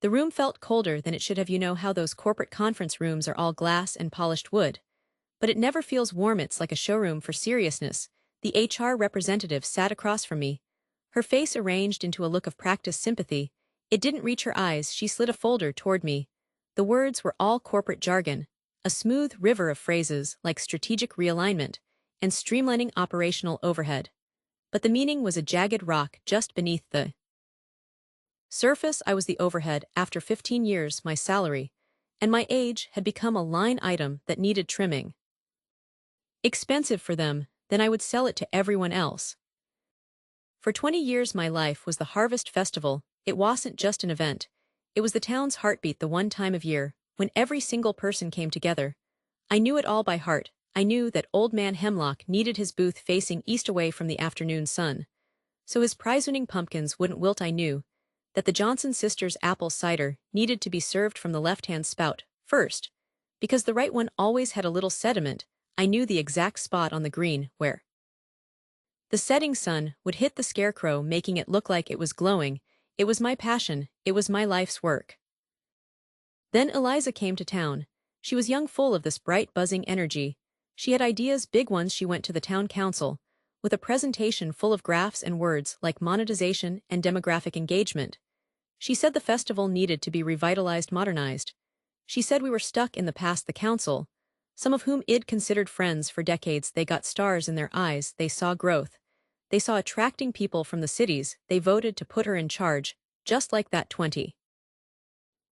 The room felt colder than it should have. You know how those corporate conference rooms are all glass and polished wood. But it never feels warm. It's like a showroom for seriousness. The HR representative sat across from me, her face arranged into a look of practiced sympathy. It didn't reach her eyes. She slid a folder toward me. The words were all corporate jargon, a smooth river of phrases like strategic realignment and streamlining operational overhead. But the meaning was a jagged rock just beneath the surface. I was the overhead. After 15 years, my salary and my age had become a line item that needed trimming. Expensive for them, then I would sell it to everyone else. For 20 years my life was the Harvest Festival. It wasn't just an event. It was the town's heartbeat, the one time of year when every single person came together. I knew it all by heart. I knew that Old Man Hemlock needed his booth facing east away from the afternoon sun, so his prize-winning pumpkins wouldn't wilt. I knew that the Johnson sisters' apple cider needed to be served from the left-hand spout first, because the right one always had a little sediment. I knew the exact spot on the green where the setting sun would hit the scarecrow, making it look like it was glowing. It was my passion. It was my life's work. Then Eliza came to town. She was young, full of this bright, buzzing energy. She had ideas, big ones. She went to the town council with a presentation full of graphs and words like monetization and demographic engagement. She said the festival needed to be revitalized, modernized. She said we were stuck in the past. The council, some of whom I'd considered friends for decades, they got stars in their eyes. They saw growth. They saw attracting people from the cities. They voted to put her in charge, just like that. 20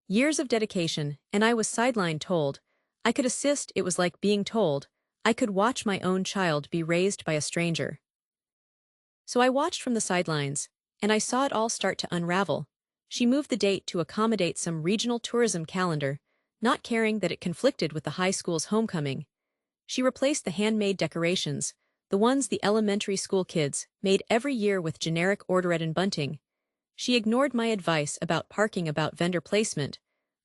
years of dedication, and I was sidelined, told I could assist. It was like being told I could watch my own child be raised by a stranger. So I watched from the sidelines, and I saw it all start to unravel. She moved the date to accommodate some regional tourism calendar, not caring that it conflicted with the high school's homecoming. She replaced the handmade decorations, the ones the elementary school kids made every year, with generic ordered and bunting. She ignored my advice about parking, about vendor placement,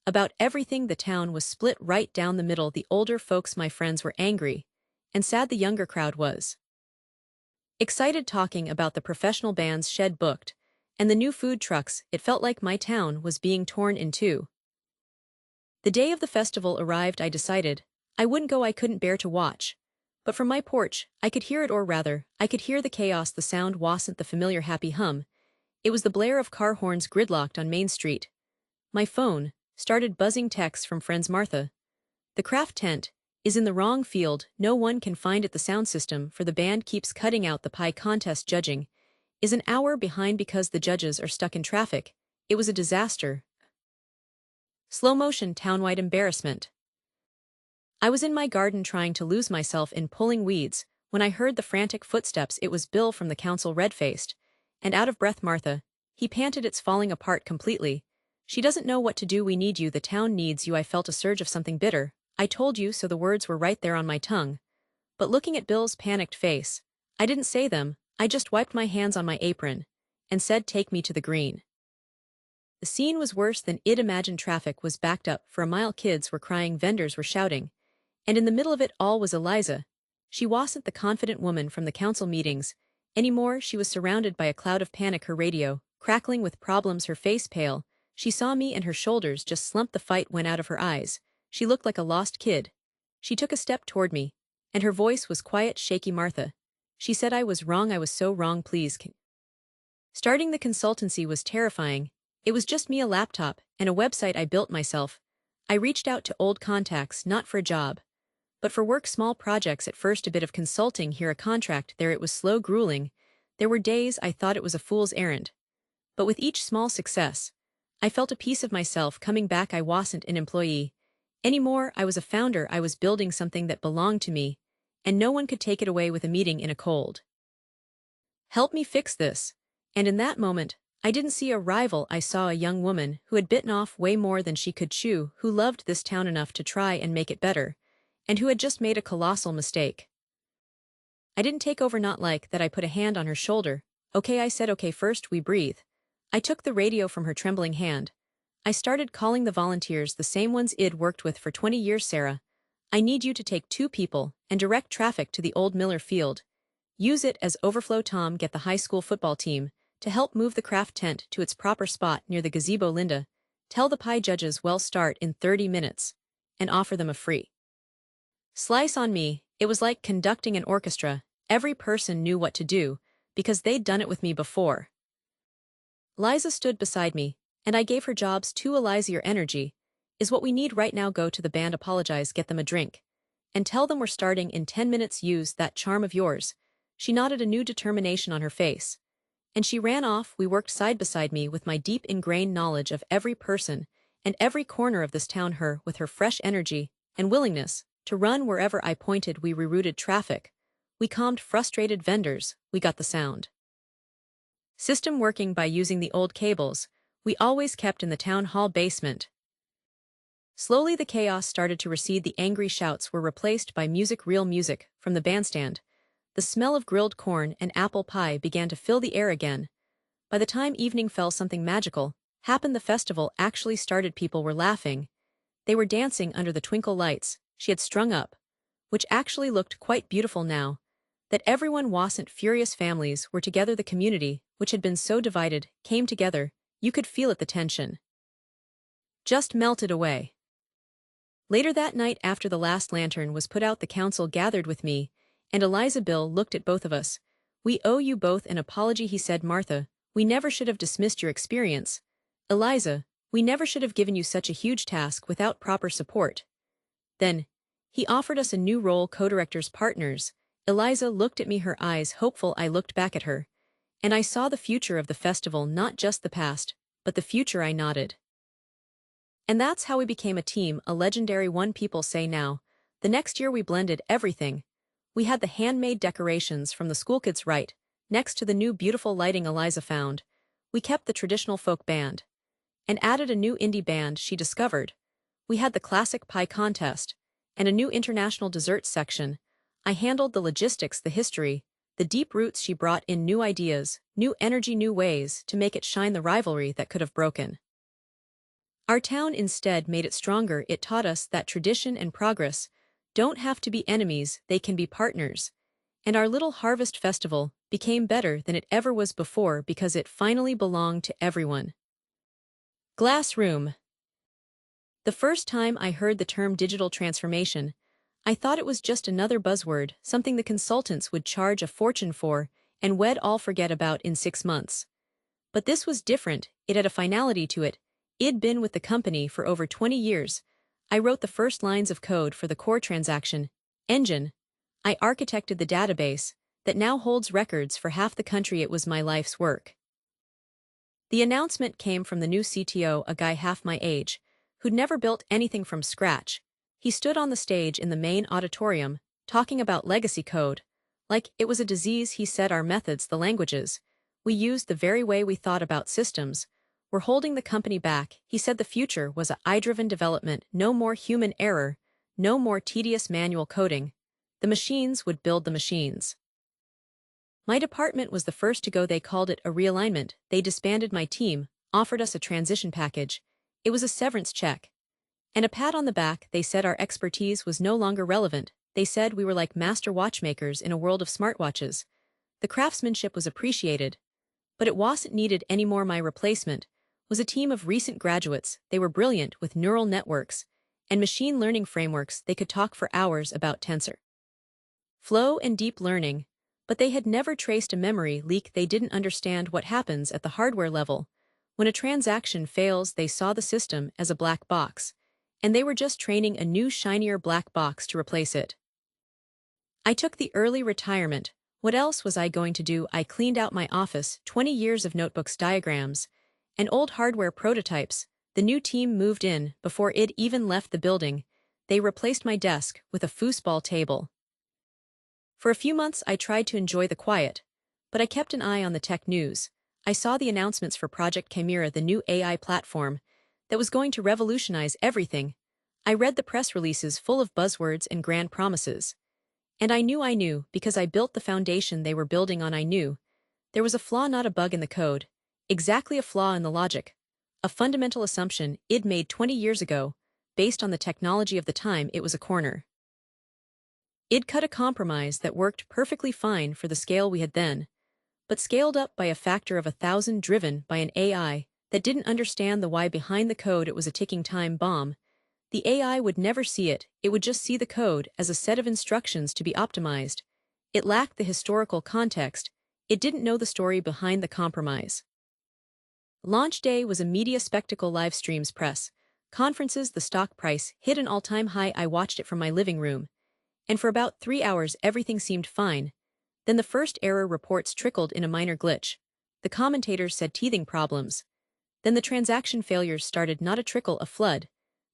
about everything. The town was split right down the middle. The older folks, my friends, were angry and sad. The younger crowd was excited, talking about the professional bands shed booked and the new food trucks. It felt like my town was being torn in two. The day of the festival arrived. I decided I wouldn't go. I couldn't bear to watch. But from my porch, I could hear it, or rather, I could hear the chaos. The sound wasn't the familiar happy hum. It was the blare of car horns gridlocked on Main Street. My phone started buzzing, texts from friends. Martha, the craft tent is in the wrong field. No one can find it. The sound system for the band keeps cutting out. The pie contest judging is an hour behind because the judges are stuck in traffic. It was a disaster. Slow motion, townwide embarrassment. I was in my garden trying to lose myself in pulling weeds when I heard the frantic footsteps. It was Bill from the council, red-faced and out of breath. Martha, he panted, it's falling apart completely. She doesn't know what to do. We need you. The town needs you. I felt a surge of something bitter. I told you so. The words were right there on my tongue. But looking at Bill's panicked face, I didn't say them. I just wiped my hands on my apron and said, take me to the green. The scene was worse than I'd imagined. Traffic was backed up for a mile. Kids were crying. Vendors were shouting. And in the middle of it all was Eliza. She wasn't the confident woman from the council meetings anymore. She was surrounded by a cloud of panic, her radio crackling with problems, her face pale. She saw me and her shoulders just slumped. The fight went out of her eyes. She looked like a lost kid. She took a step toward me, and her voice was quiet, shaky. Martha, she said, I was wrong. I was so wrong. Please. Starting the consultancy was terrifying. It was just me, a laptop, and a website I built myself. I reached out to old contacts, not for a job, but for work, small projects. At first a bit of consulting here, a contract there. It was slow, grueling. There were days I thought it was a fool's errand. But with each small success, I felt a piece of myself coming back. I wasn't an employee anymore. I was a founder. I was building something that belonged to me, and no one could take it away. With a meeting in a cold, help me fix this. And in that moment, I didn't see a rival. I saw a young woman who had bitten off way more than she could chew, who loved this town enough to try and make it better, and who had just made a colossal mistake. I didn't take over, not like that. I put a hand on her shoulder. Okay, I said. Okay, first we breathe. I took the radio from her trembling hand. I started calling the volunteers, the same ones I'd worked with for 20 years. Sarah, I need you to take 2 people and direct traffic to the old Miller Field. Use it as overflow. Tom, get the high school football team to help move the craft tent to its proper spot near the gazebo. Linda, Tell the pie judges we'll start in 30 minutes, and offer them a free slice on me. It was like conducting an orchestra. Every person knew what to do, because they'd done it with me before. Liza stood beside me, and I gave her jobs to Eliza. Your energy is what we need right now. Go to the band, apologize, get them a drink, and tell them we're starting in 10 minutes. Use that charm of yours. She nodded, a new determination on her face. And she ran off. We worked side beside me with my deep ingrained knowledge of every person and every corner of this town, her with her fresh energy and willingness to run wherever I pointed. We rerouted traffic. We calmed frustrated vendors. We got the sound system working by using the old cables we always kept in the town hall basement. Slowly the chaos started to recede. The angry shouts were replaced by music, real music, from the bandstand. The smell of grilled corn and apple pie began to fill the air again. By the time evening fell, something magical happened. The festival actually started. People were laughing. They were dancing under the twinkle lights she had strung up, which actually looked quite beautiful now that everyone wasn't furious. Families were together. The community, which had been so divided, came together. You could feel it. The tension just melted away. Later that night, after the last lantern was put out, the council gathered with me, and Eliza. Bill looked at both of us. We owe you both an apology, he said. Martha, we never should have dismissed your experience. Eliza, we never should have given you such a huge task without proper support. Then, he offered us a new role, co-directors, partners. Eliza looked at me, her eyes hopeful. I looked back at her, and I saw the future of the festival, not just the past, but the future. I nodded. And that's how we became a team, a legendary one, people say now. The next year we blended everything. We had the handmade decorations from the schoolkids right next to the new beautiful lighting Eliza found. We kept the traditional folk band and added a new indie band she discovered. We had the classic pie contest and a new international desserts section. I handled the logistics, the history, the deep roots. She brought in new ideas, new energy, new ways to make it shine. The rivalry that could have broken our town instead made it stronger. It taught us that tradition and progress don't have to be enemies, they can be partners. And our little harvest festival became better than it ever was before because it finally belonged to everyone. Glass room. The first time I heard the term digital transformation, I thought it was just another buzzword, something the consultants would charge a fortune for and we'd all forget about in 6 months. But this was different. It had a finality to it. I'd been with the company for over 20 years. I wrote the first lines of code for the core transaction engine. I architected the database that now holds records for half the country. It was my life's work. The announcement came from the new CTO, a guy half my age, who'd never built anything from scratch. He stood on the stage in the main auditorium, talking about legacy code. Like it was a disease, he said. Our methods, the languages we used, the very way we thought about systems, were holding the company back. He said the future was AI-driven development, no more human error, no more tedious manual coding. The machines would build the machines. My department was the first to go. They called it a realignment. They disbanded my team, offered us a transition package. It was a severance check and a pat on the back. They said our expertise was no longer relevant. They said we were like master watchmakers in a world of smartwatches. The craftsmanship was appreciated, but it wasn't needed anymore. My replacement was a team of recent graduates. They were brilliant with neural networks and machine learning frameworks. They could talk for hours about tensor flow and deep learning, but they had never traced a memory leak. They didn't understand what happens at the hardware level. When a transaction fails, they saw the system as a black box, and they were just training a new shinier black box to replace it. I took the early retirement. What else was I going to do? I cleaned out my office, 20 years of notebooks, diagrams, and old hardware prototypes. The new team moved in before it even left the building. They replaced my desk with a foosball table. For a few months I tried to enjoy the quiet, but I kept an eye on the tech news. I saw the announcements for Project Chimera, the new AI platform that was going to revolutionize everything. I read the press releases full of buzzwords and grand promises. And I knew, because I built the foundation they were building on. I knew there was a flaw, not a bug in the code. Exactly a flaw in the logic. A fundamental assumption I'd made 20 years ago, based on the technology of the time. It was a corner. I'd cut a compromise that worked perfectly fine for the scale we had then, but scaled up by a factor of 1,000, driven by an AI that didn't understand the why behind the code. It was a ticking time bomb. The AI would never see it would just see the code as a set of instructions to be optimized. It lacked the historical context, it didn't know the story behind the compromise. Launch day was a media spectacle. Live streams, press conferences, the stock price hit an all-time high. I watched it from my living room. And for about 3 hours everything seemed fine. Then the first error reports trickled in, a minor glitch. The commentators said teething problems. Then the transaction failures started, not a trickle, a flood.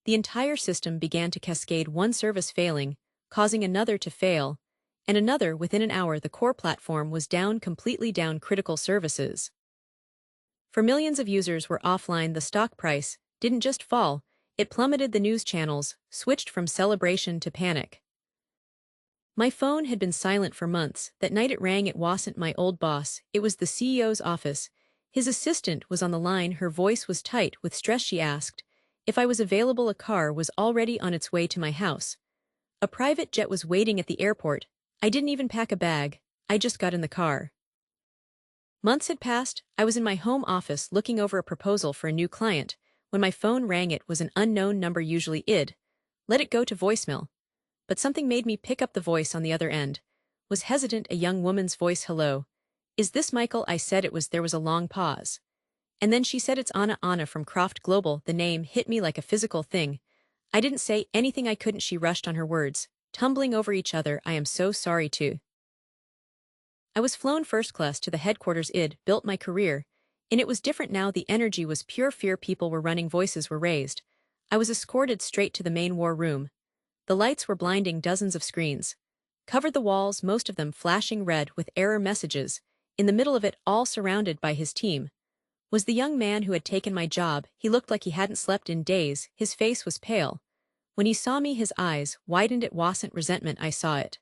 The entire system began to cascade, one service failing, causing another to fail, and another. Within an hour the core platform was down, completely down. Critical services for millions of users were offline. The stock price didn't just fall, it plummeted. The news channels switched from celebration to panic. My phone had been silent for months. That night it rang. It wasn't my old boss, it was the CEO's office. His assistant was on the line, her voice was tight with stress. She asked if I was available. A car was already on its way to my house. A private jet was waiting at the airport. I didn't even pack a bag, I just got in the car. Months had passed. I was in my home office looking over a proposal for a new client when my phone rang. It was an unknown number. Usually I'd let it go to voicemail. But something made me pick up. The voice on the other end was hesitant, a young woman's voice. Hello. Is this Michael? I said it was. There was a long pause. And then she said, it's Anna from Croft Global. The name hit me like a physical thing. I didn't say anything I couldn't. She rushed on, her words tumbling over each other. I am so sorry too. I was flown first class to the headquarters. I'd built my career, and it was different now. The energy was pure fear. People were running, voices were raised. I was escorted straight to the main war room. The lights were blinding, dozens of screens covered the walls, most of them flashing red with error messages. In the middle of it all, surrounded by his team, was the young man who had taken my job. He looked like he hadn't slept in days, his face was pale. When he saw me his eyes widened. It wasn't resentment, I saw it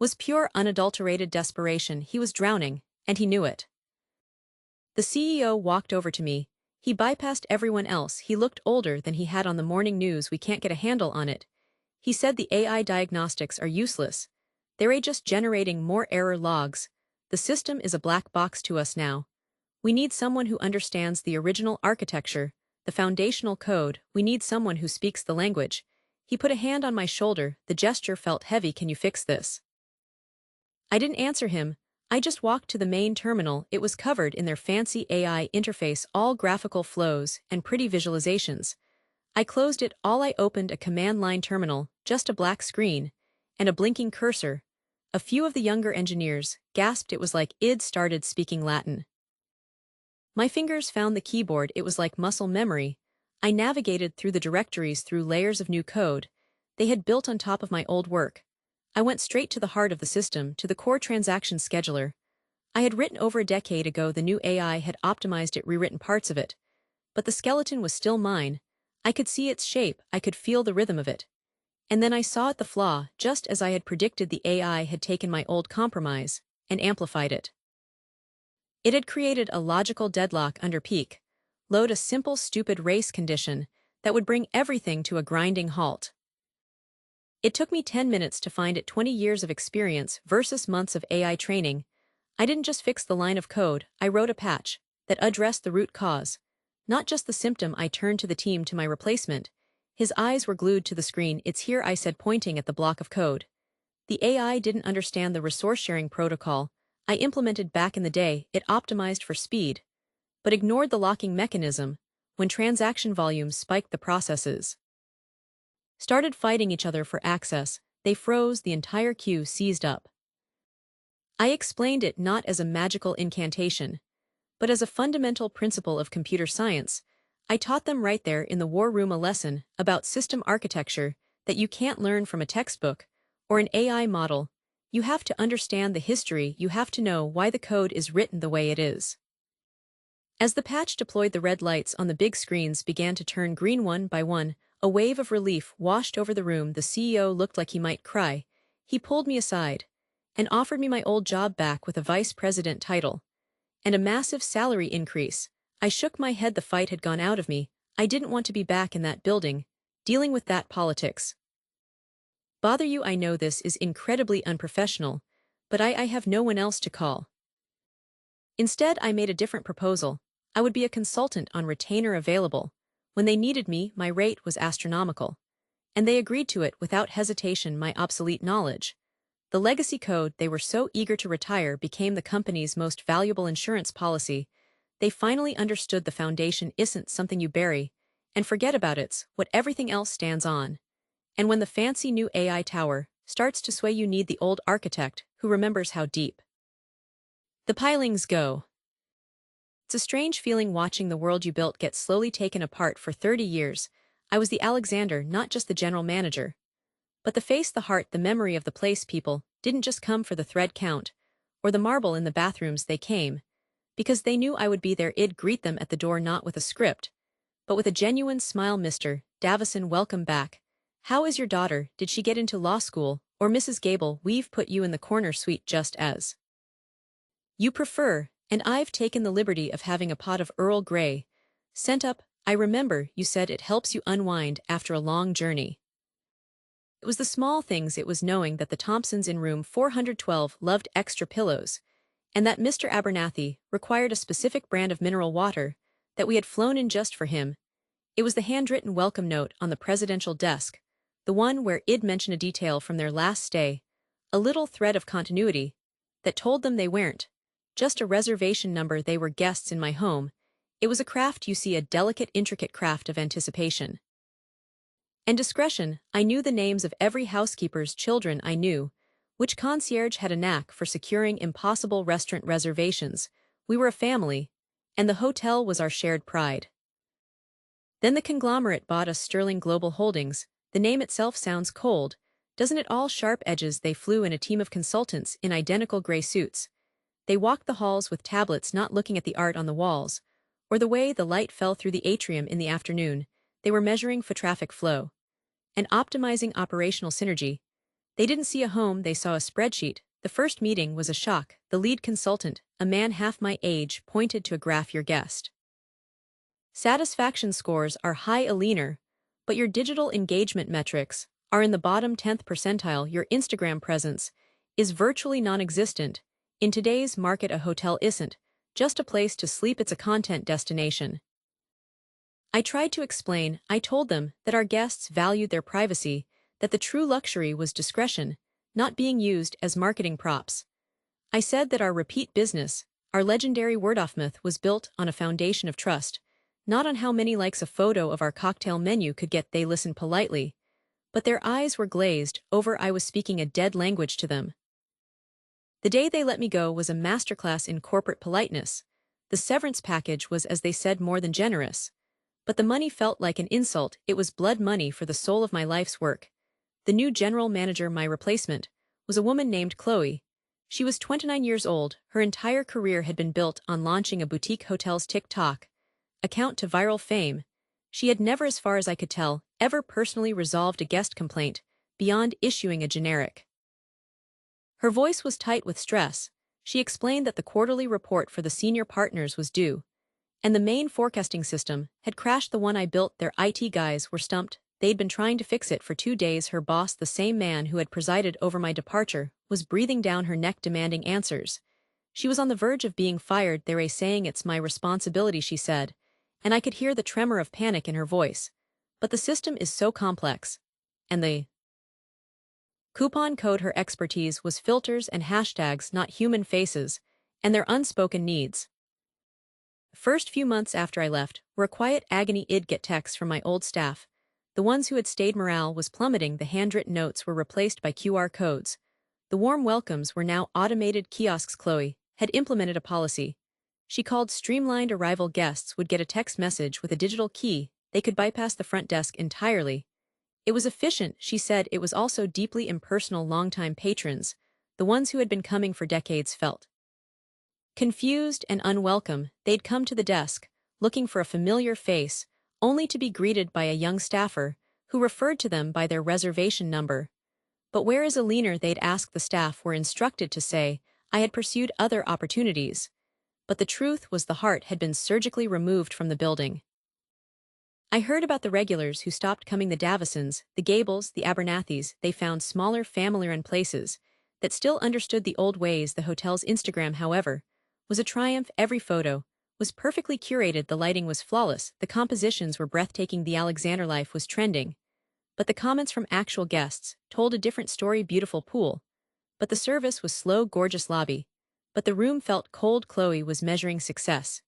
was pure, unadulterated desperation. He was drowning, and he knew it. The CEO walked over to me. He bypassed everyone else. He looked older than he had on the morning news. We can't get a handle on it. He said the AI diagnostics are useless. They're just generating more error logs. The system is a black box to us now. We need someone who understands the original architecture, the foundational code. We need someone who speaks the language. He put a hand on my shoulder. The gesture felt heavy. Can you fix this? I didn't answer him. I just walked to the main terminal. It was covered in their fancy AI interface, all graphical flows and pretty visualizations. I closed it all. I opened a command line terminal, just a black screen and a blinking cursor. A few of the younger engineers gasped. It was like I'd started speaking Latin. My fingers found the keyboard. It was like muscle memory. I navigated through the directories, through layers of new code they had built on top of my old work. I went straight to the heart of the system, to the core transaction scheduler. I had written over a decade ago. The new AI had optimized it, rewritten parts of it. But the skeleton was still mine. I could see its shape, I could feel the rhythm of it. And then I saw it, the flaw. Just as I had predicted, the AI had taken my old compromise and amplified it. It had created a logical deadlock under peak load, a simple, stupid race condition that would bring everything to a grinding halt. It took me 10 minutes to find it. 20 years of experience versus months of AI training. I didn't just fix the line of code, I wrote a patch that addressed the root cause, not just the symptom. I turned to the team, to my replacement. His eyes were glued to the screen. It's here, I said, pointing at the block of code. The AI didn't understand the resource sharing protocol I implemented back in the day. It optimized for speed, but ignored the locking mechanism. When transaction volumes spiked, the processes started fighting each other for access. They froze, the entire queue seized up. I explained it not as a magical incantation, but as a fundamental principle of computer science. I taught them right there in the war room a lesson about system architecture that you can't learn from a textbook or an AI model. You have to understand the history. You have to know why the code is written the way it is. As the patch deployed, the red lights on the big screens began to turn green one by one. A wave of relief washed over the room. The CEO looked like he might cry. He pulled me aside and offered me my old job back with a vice president title and a massive salary increase. I shook my head. The fight had gone out of me. I didn't want to be back in that building, dealing with that politics. Bother you? I know this is incredibly unprofessional, but I have no one else to call. Instead, I made a different proposal. I would be a consultant on retainer available. When they needed me, my rate was astronomical. And they agreed to it without hesitation, my obsolete knowledge. The legacy code they were so eager to retire became the company's most valuable insurance policy. They finally understood the foundation isn't something you bury and forget about, it's what everything else stands on. And when the fancy new AI tower starts to sway, you need the old architect who remembers how deep the pilings go. It's a strange feeling watching the world you built get slowly taken apart for 30 years. I was the Alexander, not just the general manager. But the face, the heart, the memory of the place. People didn't just come for the thread count or the marble in the bathrooms. They came because they knew I would be there. I'd greet them at the door, not with a script, but with a genuine smile. Mr. Davison, welcome back. How is your daughter? Did she get into law school? Or Mrs. Gable, we've put you in the corner suite just as you prefer, and I've taken the liberty of having a pot of Earl Grey sent up. I remember you said it helps you unwind after a long journey. It was the small things. It was knowing that the Thompsons in room 412 loved extra pillows, and that Mr. Abernathy required a specific brand of mineral water that we had flown in just for him. It was the handwritten welcome note on the presidential desk, the one where I'd mention a detail from their last stay, a little thread of continuity that told them they weren't just a reservation number, they were guests in my home. It was a craft, you see, a delicate, intricate craft of anticipation and discretion. I knew the names of every housekeeper's children. I knew which concierge had a knack for securing impossible restaurant reservations. We were a family, and the hotel was our shared pride. Then the conglomerate bought us, Sterling Global Holdings. The name itself sounds cold, doesn't it? All sharp edges. They flew in a team of consultants in identical gray suits. They walked the halls with tablets, not looking at the art on the walls, or the way the light fell through the atrium in the afternoon. They were measuring foot traffic flow and optimizing operational synergy. They didn't see a home, they saw a spreadsheet. The first meeting was a shock. The lead consultant, a man half my age, pointed to a graph. Your guest satisfaction scores are high, a leaner, but your digital engagement metrics are in the bottom 10th percentile. Your Instagram presence is virtually non-existent. In today's market, a hotel isn't just a place to sleep, it's a content destination. I tried to explain. I told them that our guests valued their privacy, that the true luxury was discretion, not being used as marketing props. I said that our repeat business, our legendary word-of myth, was built on a foundation of trust, not on how many likes a photo of our cocktail menu could get. They listened politely, but their eyes were glazed over. I was speaking a dead language to them. The day they let me go was a masterclass in corporate politeness. The severance package was, as they said, more than generous. But the money felt like an insult. It was blood money for the soul of my life's work. The new general manager, my replacement, was a woman named Chloe. She was 29 years old. Her entire career had been built on launching a boutique hotel's TikTok account to viral fame. She had never, as far as I could tell, ever personally resolved a guest complaint, beyond issuing a generic. Her voice was tight with stress. She explained that the quarterly report for the senior partners was due, and the main forecasting system had crashed. The one I built, their IT guys were stumped. They'd been trying to fix it for 2 days. Her boss, the same man who had presided over my departure, was breathing down her neck demanding answers. She was on the verge of being fired. They were saying it's my responsibility, she said, and I could hear the tremor of panic in her voice. But the system is so complex. And the coupon code, her expertise was filters and hashtags, not human faces, and their unspoken needs. The first few months after I left were a quiet agony. I'd get texts from my old staff. The ones who had stayed. Morale was plummeting. The handwritten notes were replaced by QR codes. The warm welcomes were now automated kiosks. Chloe had implemented a policy. She called streamlined arrival. Guests would get a text message with a digital key. They could bypass the front desk entirely. It was efficient, she said. It was also deeply impersonal. Longtime patrons, the ones who had been coming for decades, felt confused and unwelcome. They'd come to the desk, looking for a familiar face, only to be greeted by a young staffer who referred to them by their reservation number. But where is Alina? They'd ask. The staff were instructed to say I had pursued other opportunities. But the truth was the heart had been surgically removed from the building. I heard about the regulars who stopped coming, the Davisons, the Gables, the Abernathys. They found smaller, family-run places that still understood the old ways. The hotel's Instagram, however, was a triumph. Every photo was perfectly curated, the lighting was flawless, the compositions were breathtaking, the Alexander life was trending. But the comments from actual guests told a different story. Beautiful pool. But the service was slow, gorgeous lobby. But the room felt cold. Chloe was measuring success.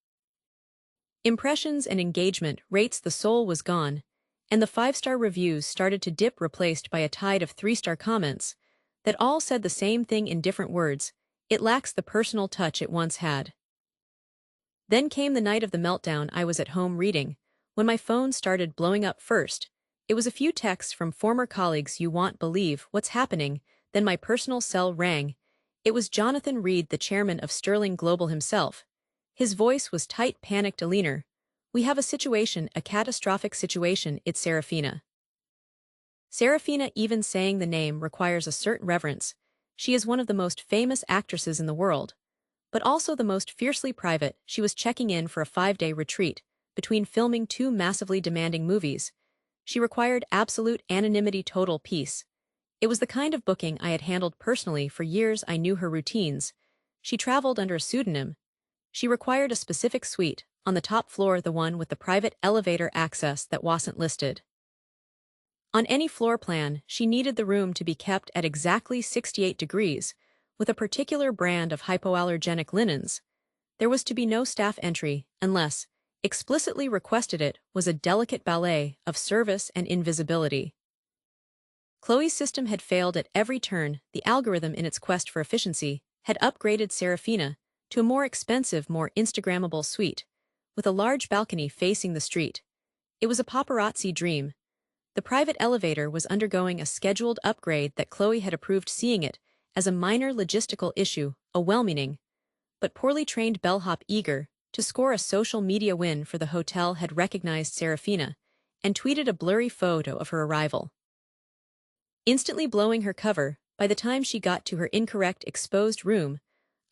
Impressions and engagement rates, the soul was gone. And the 5-star reviews started to dip, replaced by a tide of 3-star comments that all said the same thing in different words: it lacks the personal touch it once had. Then came the night of the meltdown. I was at home reading when my phone started blowing up. First, it was a few texts from former colleagues. You won't believe what's happening. Then my personal cell rang. It was Jonathan Reed, the chairman of Sterling Global himself. His voice was tight. Panicked. Alina, we have a situation, a catastrophic situation. It's Serafina. Serafina, even saying the name requires a certain reverence. She is one of the most famous actresses in the world, but also the most fiercely private. She was checking in for a 5-day retreat between filming 2 massively demanding movies. She required absolute anonymity, total peace. It was the kind of booking I had handled personally for years. I knew her routines. She traveled under a pseudonym. She required a specific suite, on the top floor, the one with the private elevator access that wasn't listed on any floor plan. She needed the room to be kept at exactly 68 degrees, with a particular brand of hypoallergenic linens. There was to be no staff entry, unless explicitly requested. It was a delicate ballet of service and invisibility. Chloe's system had failed at every turn. The algorithm, in its quest for efficiency, had upgraded Serafina to a more expensive, more Instagrammable suite, with a large balcony facing the street. It was a paparazzi dream. The private elevator was undergoing a scheduled upgrade that Chloe had approved, seeing it as a minor logistical issue, a well-meaning but poorly trained bellhop eager to score a social media win for the hotel had recognized Serafina and tweeted a blurry photo of her arrival, instantly blowing her cover. By the time she got to her incorrect exposed room,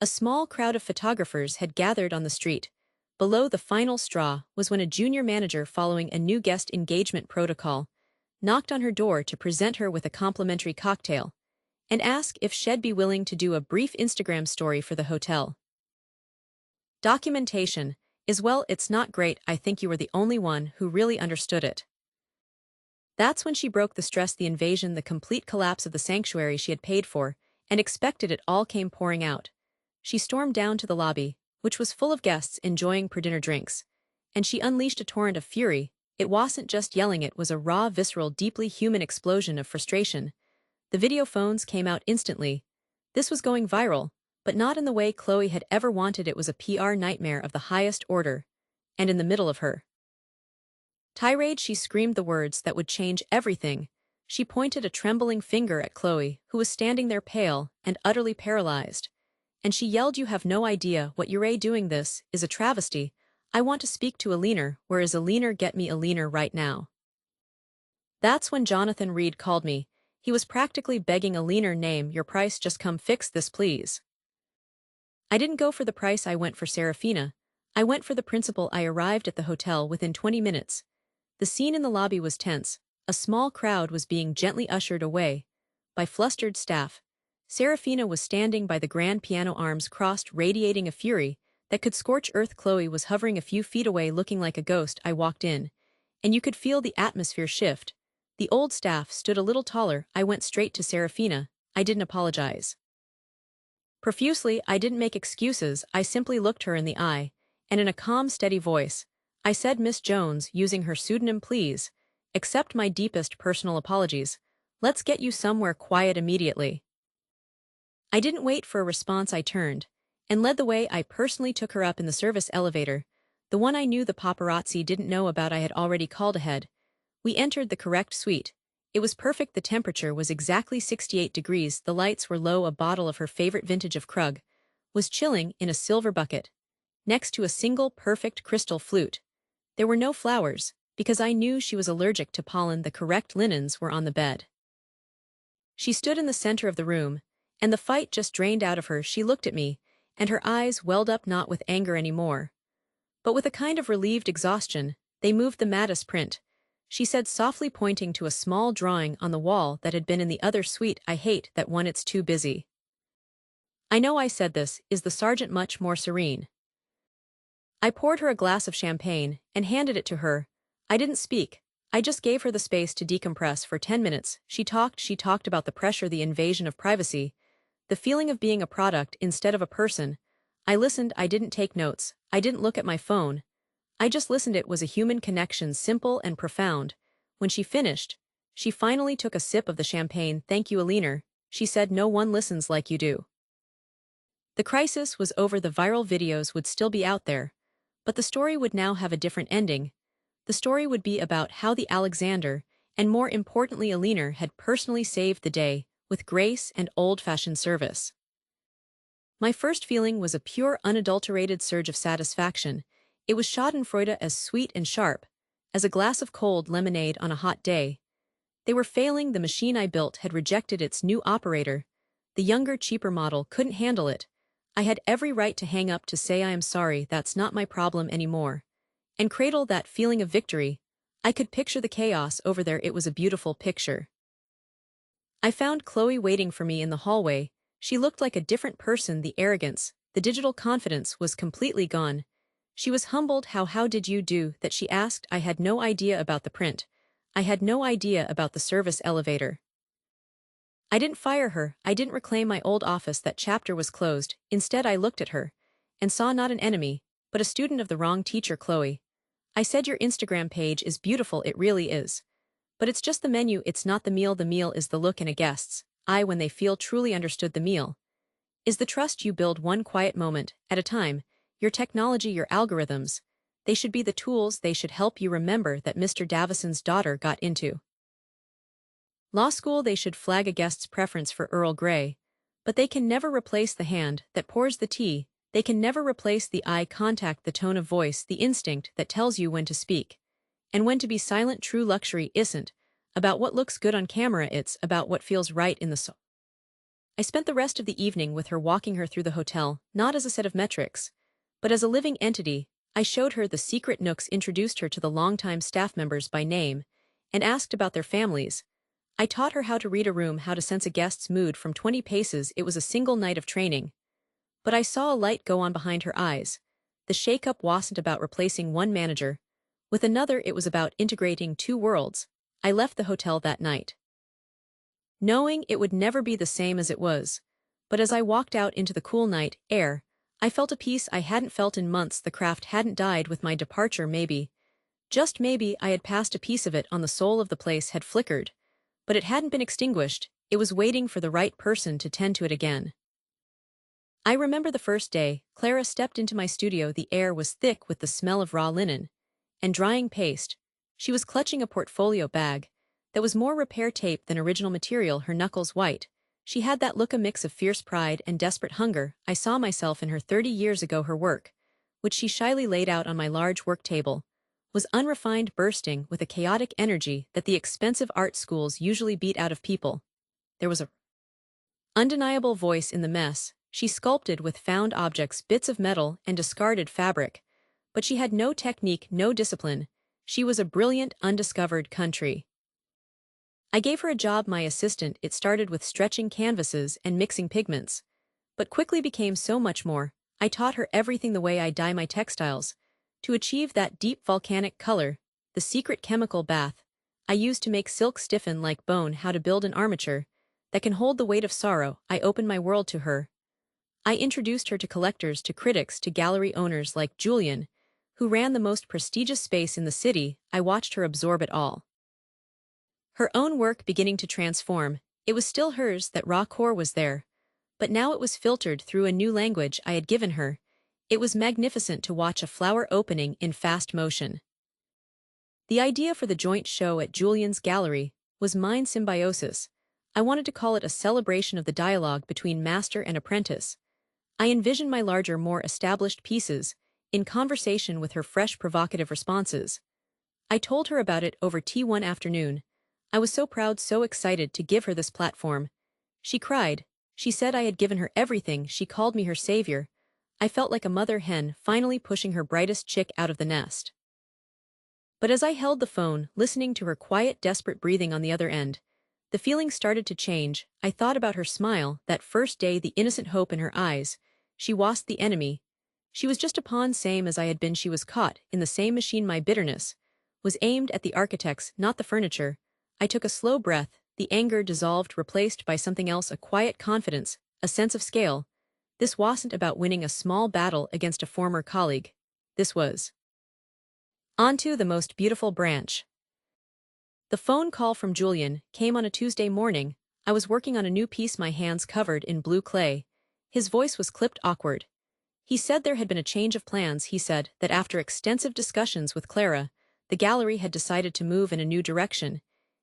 a small crowd of photographers had gathered on the street. Below, the final straw was when a junior manager, following a new guest engagement protocol, knocked on her door to present her with a complimentary cocktail and ask if she'd be willing to do a brief Instagram story for the hotel. Documentation is, well, it's not great. I think you were the only one who really understood it. That's when she broke the stress, the invasion, the complete collapse of the sanctuary she had paid for and expected. It all came pouring out. She stormed down to the lobby, which was full of guests enjoying pre-dinner drinks, and she unleashed a torrent of fury. It wasn't just yelling, it was a raw, visceral, deeply human explosion of frustration. The video phones came out instantly. This was going viral, but not in the way Chloe had ever wanted. It was a PR nightmare of the highest order. And in the middle of her tirade, she screamed the words that would change everything. She pointed a trembling finger at Chloe, who was standing there pale and utterly paralyzed. And she yelled, "You have no idea what you're doing. This is a travesty. I want to speak to Alina. Where is Alina? Get me Alina right now." That's when Jonathan Reed called me. He was practically begging. "Alina, name your price. Just come fix this, please." I didn't go for the price. I went for Serafina. I went for the principal. I arrived at the hotel within 20 minutes. The scene in the lobby was tense. A small crowd was being gently ushered away by flustered staff. Serafina was standing by the grand piano, arms crossed, radiating a fury that could scorch earth. Chloe was hovering a few feet away, looking like a ghost. I walked in, and you could feel the atmosphere shift. The old staff stood a little taller. I went straight to Serafina. I didn't apologize profusely. I didn't make excuses. I simply looked her in the eye, and in a calm, steady voice, I said, "Miss Jones," using her pseudonym, "please accept my deepest personal apologies. Let's get you somewhere quiet immediately." I didn't wait for a response. I turned and led the way. I personally took her up in the service elevator, the one I knew the paparazzi didn't know about. I had already called ahead. We entered the correct suite. It was perfect. The temperature was exactly 68 degrees. The lights were low. A bottle of her favorite vintage of Krug was chilling in a silver bucket, next to a single perfect crystal flute. There were no flowers, because I knew she was allergic to pollen. The correct linens were on the bed. She stood in the center of the room, and the fight just drained out of her. She looked at me, and her eyes welled up, not with anger anymore, but with a kind of relieved exhaustion. "They moved the Mattis print," she said softly, pointing to a small drawing on the wall that had been in the other suite. "I hate that one. It's too busy." "I know," I said. "This is the sergeant," much more serene. I poured her a glass of champagne and handed it to her. I didn't speak. I just gave her the space to decompress for 10 minutes. She talked about the pressure, the invasion of privacy, the feeling of being a product instead of a person. I listened, I didn't take notes, I didn't look at my phone. I just listened. It was a human connection, simple and profound. When she finished, she finally took a sip of the champagne. Thank you, Alina. She said, no one listens like you do. The crisis was over. The viral videos would still be out there. But the story would now have a different ending. The story would be about how the Alexander, and more importantly Alina, had personally saved the day, with grace and old-fashioned service. My first feeling was a pure, unadulterated surge of satisfaction. It was schadenfreude, as sweet and sharp as a glass of cold lemonade on a hot day. They were failing. The machine I built had rejected its new operator. The younger, cheaper model couldn't handle it. I had every right to hang up, to say I am sorry, that's not my problem anymore, and cradle that feeling of victory. I could picture the chaos over there. It was a beautiful picture. I found Chloe waiting for me in the hallway. She looked like a different person. The arrogance, the digital confidence was completely gone. She was humbled. How did you do that? She asked. I had no idea about the print. I had no idea about the service elevator. I didn't fire her. I didn't reclaim my old office. That chapter was closed. Instead, I looked at her and saw not an enemy, but a student of the wrong teacher. Chloe, I said, your Instagram page is beautiful. It really is. But it's just the menu, it's not the meal. The meal is the look in a guest's eye when they feel truly understood. The meal is the trust you build one quiet moment at a time. Your technology, your algorithms, they should be the tools. They should help you remember that Mr. Davison's daughter got into law school. They should flag a guest's preference for Earl Grey. But they can never replace the hand that pours the tea. They can never replace the eye contact, the tone of voice, the instinct that tells you when to speak and when to be silent. True luxury isn't about what looks good on camera, it's about what feels right in the soul. I spent the rest of the evening with her, walking her through the hotel, not as a set of metrics, but as a living entity. I showed her the secret nooks, introduced her to the longtime staff members by name, and asked about their families. I taught her how to read a room, how to sense a guest's mood from 20 paces. It was a single night of training. But I saw a light go on behind her eyes. The shake-up wasn't about replacing one manager with another, it was about integrating two worlds. I left the hotel that night knowing it would never be the same as it was. But as I walked out into the cool night air, I felt a peace I hadn't felt in months. The craft hadn't died with my departure. Maybe, just maybe, I had passed a piece of it on. The soul of the place had flickered, but it hadn't been extinguished. It was waiting for the right person to tend to it again. I remember the first day Clara stepped into my studio. The air was thick with the smell of raw linen and drying paste. She was clutching a portfolio bag that was more repair tape than original material, her knuckles white. She had that look, a mix of fierce pride and desperate hunger. I saw myself in her 30 years ago. Her work, which she shyly laid out on my large work table, was unrefined, bursting with a chaotic energy that the expensive art schools usually beat out of people. There was a undeniable voice in the mess. She sculpted with found objects, bits of metal and discarded fabric. But she had no technique, no discipline. She was a brilliant, undiscovered country. I gave her a job, my assistant. It started with stretching canvases and mixing pigments, but quickly became so much more. I taught her everything, the way I dye my textiles, to achieve that deep volcanic color, the secret chemical bath I used to make silk stiffen like bone, how to build an armature that can hold the weight of sorrow. I opened my world to her. I introduced her to collectors, to critics, to gallery owners like Julian, who ran the most prestigious space in the city. I watched her absorb it all. Her own work beginning to transform. It was still hers, that raw core was there, but now it was filtered through a new language I had given her. It was magnificent to watch a flower opening in fast motion. The idea for the joint show at Julian's gallery was mind symbiosis. I wanted to call it a celebration of the dialogue between master and apprentice. I envisioned my larger, more established pieces in conversation with her fresh, provocative responses. I told her about it over tea one afternoon. I was so proud, so excited to give her this platform. She cried. She said I had given her everything. She called me her savior. I felt like a mother hen finally pushing her brightest chick out of the nest. But as I held the phone, listening to her quiet, desperate breathing on the other end, the feeling started to change. I thought about her smile, that first day, the innocent hope in her eyes. She wasn't the enemy. She was just a pawn, same as I had been. She was caught in the same machine. My bitterness was aimed at the architects, not the furniture. I took a slow breath, the anger dissolved, replaced by something else, a quiet confidence, a sense of scale. This wasn't about winning a small battle against a former colleague. This was onto the most beautiful branch. The phone call from Julian came on a Tuesday morning. I was working on a new piece, my hands covered in blue clay. His voice was clipped, awkward. He said there had been a change of plans. He said that after extensive discussions with Clara, the gallery had decided to move in a new direction.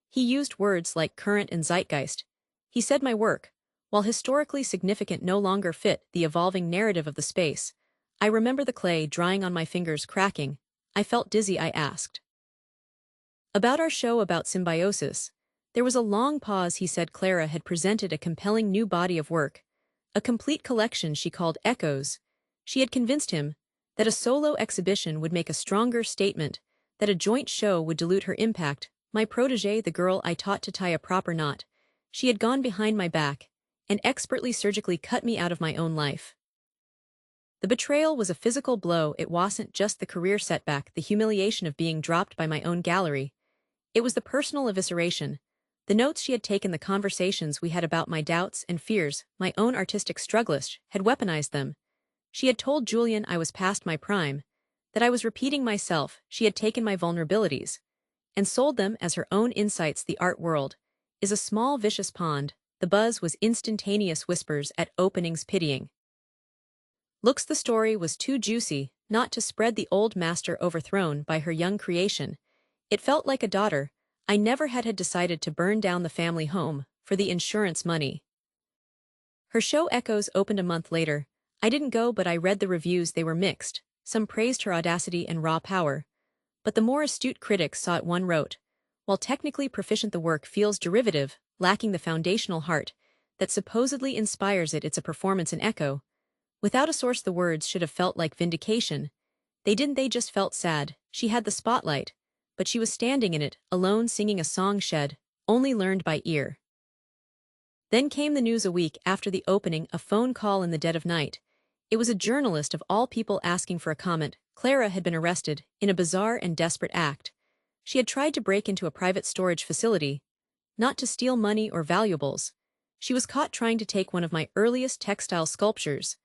He used words like current and zeitgeist. He said my work, while historically significant, no longer fit the evolving narrative of the space. I remember the clay drying on my fingers, cracking. I felt dizzy. I asked about our show, about symbiosis. There was a long pause. He said Clara had presented a compelling new body of work, a complete collection she called Echoes. She had convinced him that a solo exhibition would make a stronger statement, that a joint show would dilute her impact. My protégée, the girl I taught to tie a proper knot, she had gone behind my back and expertly surgically cut me out of my own life. The betrayal was a physical blow. It wasn't just the career setback, the humiliation of being dropped by my own gallery. It was the personal evisceration. The notes she had taken, the conversations we had about my doubts and fears, my own artistic struggles, had weaponized them. She had told Julian I was past my prime, that I was repeating myself. She had taken my vulnerabilities and sold them as her own insights. The art world is a small, vicious pond. The buzz was instantaneous, whispers at openings, pitying looks. The story was too juicy not to spread. The old master overthrown by her young creation. It felt like a daughter I never had decided to burn down the family home for the insurance money. Her show Echoes opened a month later. I didn't go, but I read the reviews. They were mixed. Some praised her audacity and raw power, but the more astute critics saw it. One wrote, while technically proficient, the work feels derivative, lacking the foundational heart that supposedly inspires it. It's a performance in echo. Without a source, the words should have felt like vindication. They didn't, they just felt sad. She had the spotlight, but she was standing in it, alone, singing a song shed only learned by ear. Then came the news a week after the opening, a phone call in the dead of night. It was a journalist of all people asking for a comment. Clara had been arrested in a bizarre and desperate act. She had tried to break into a private storage facility, not to steal money or valuables. She was caught trying to take one of my earliest textile sculptures,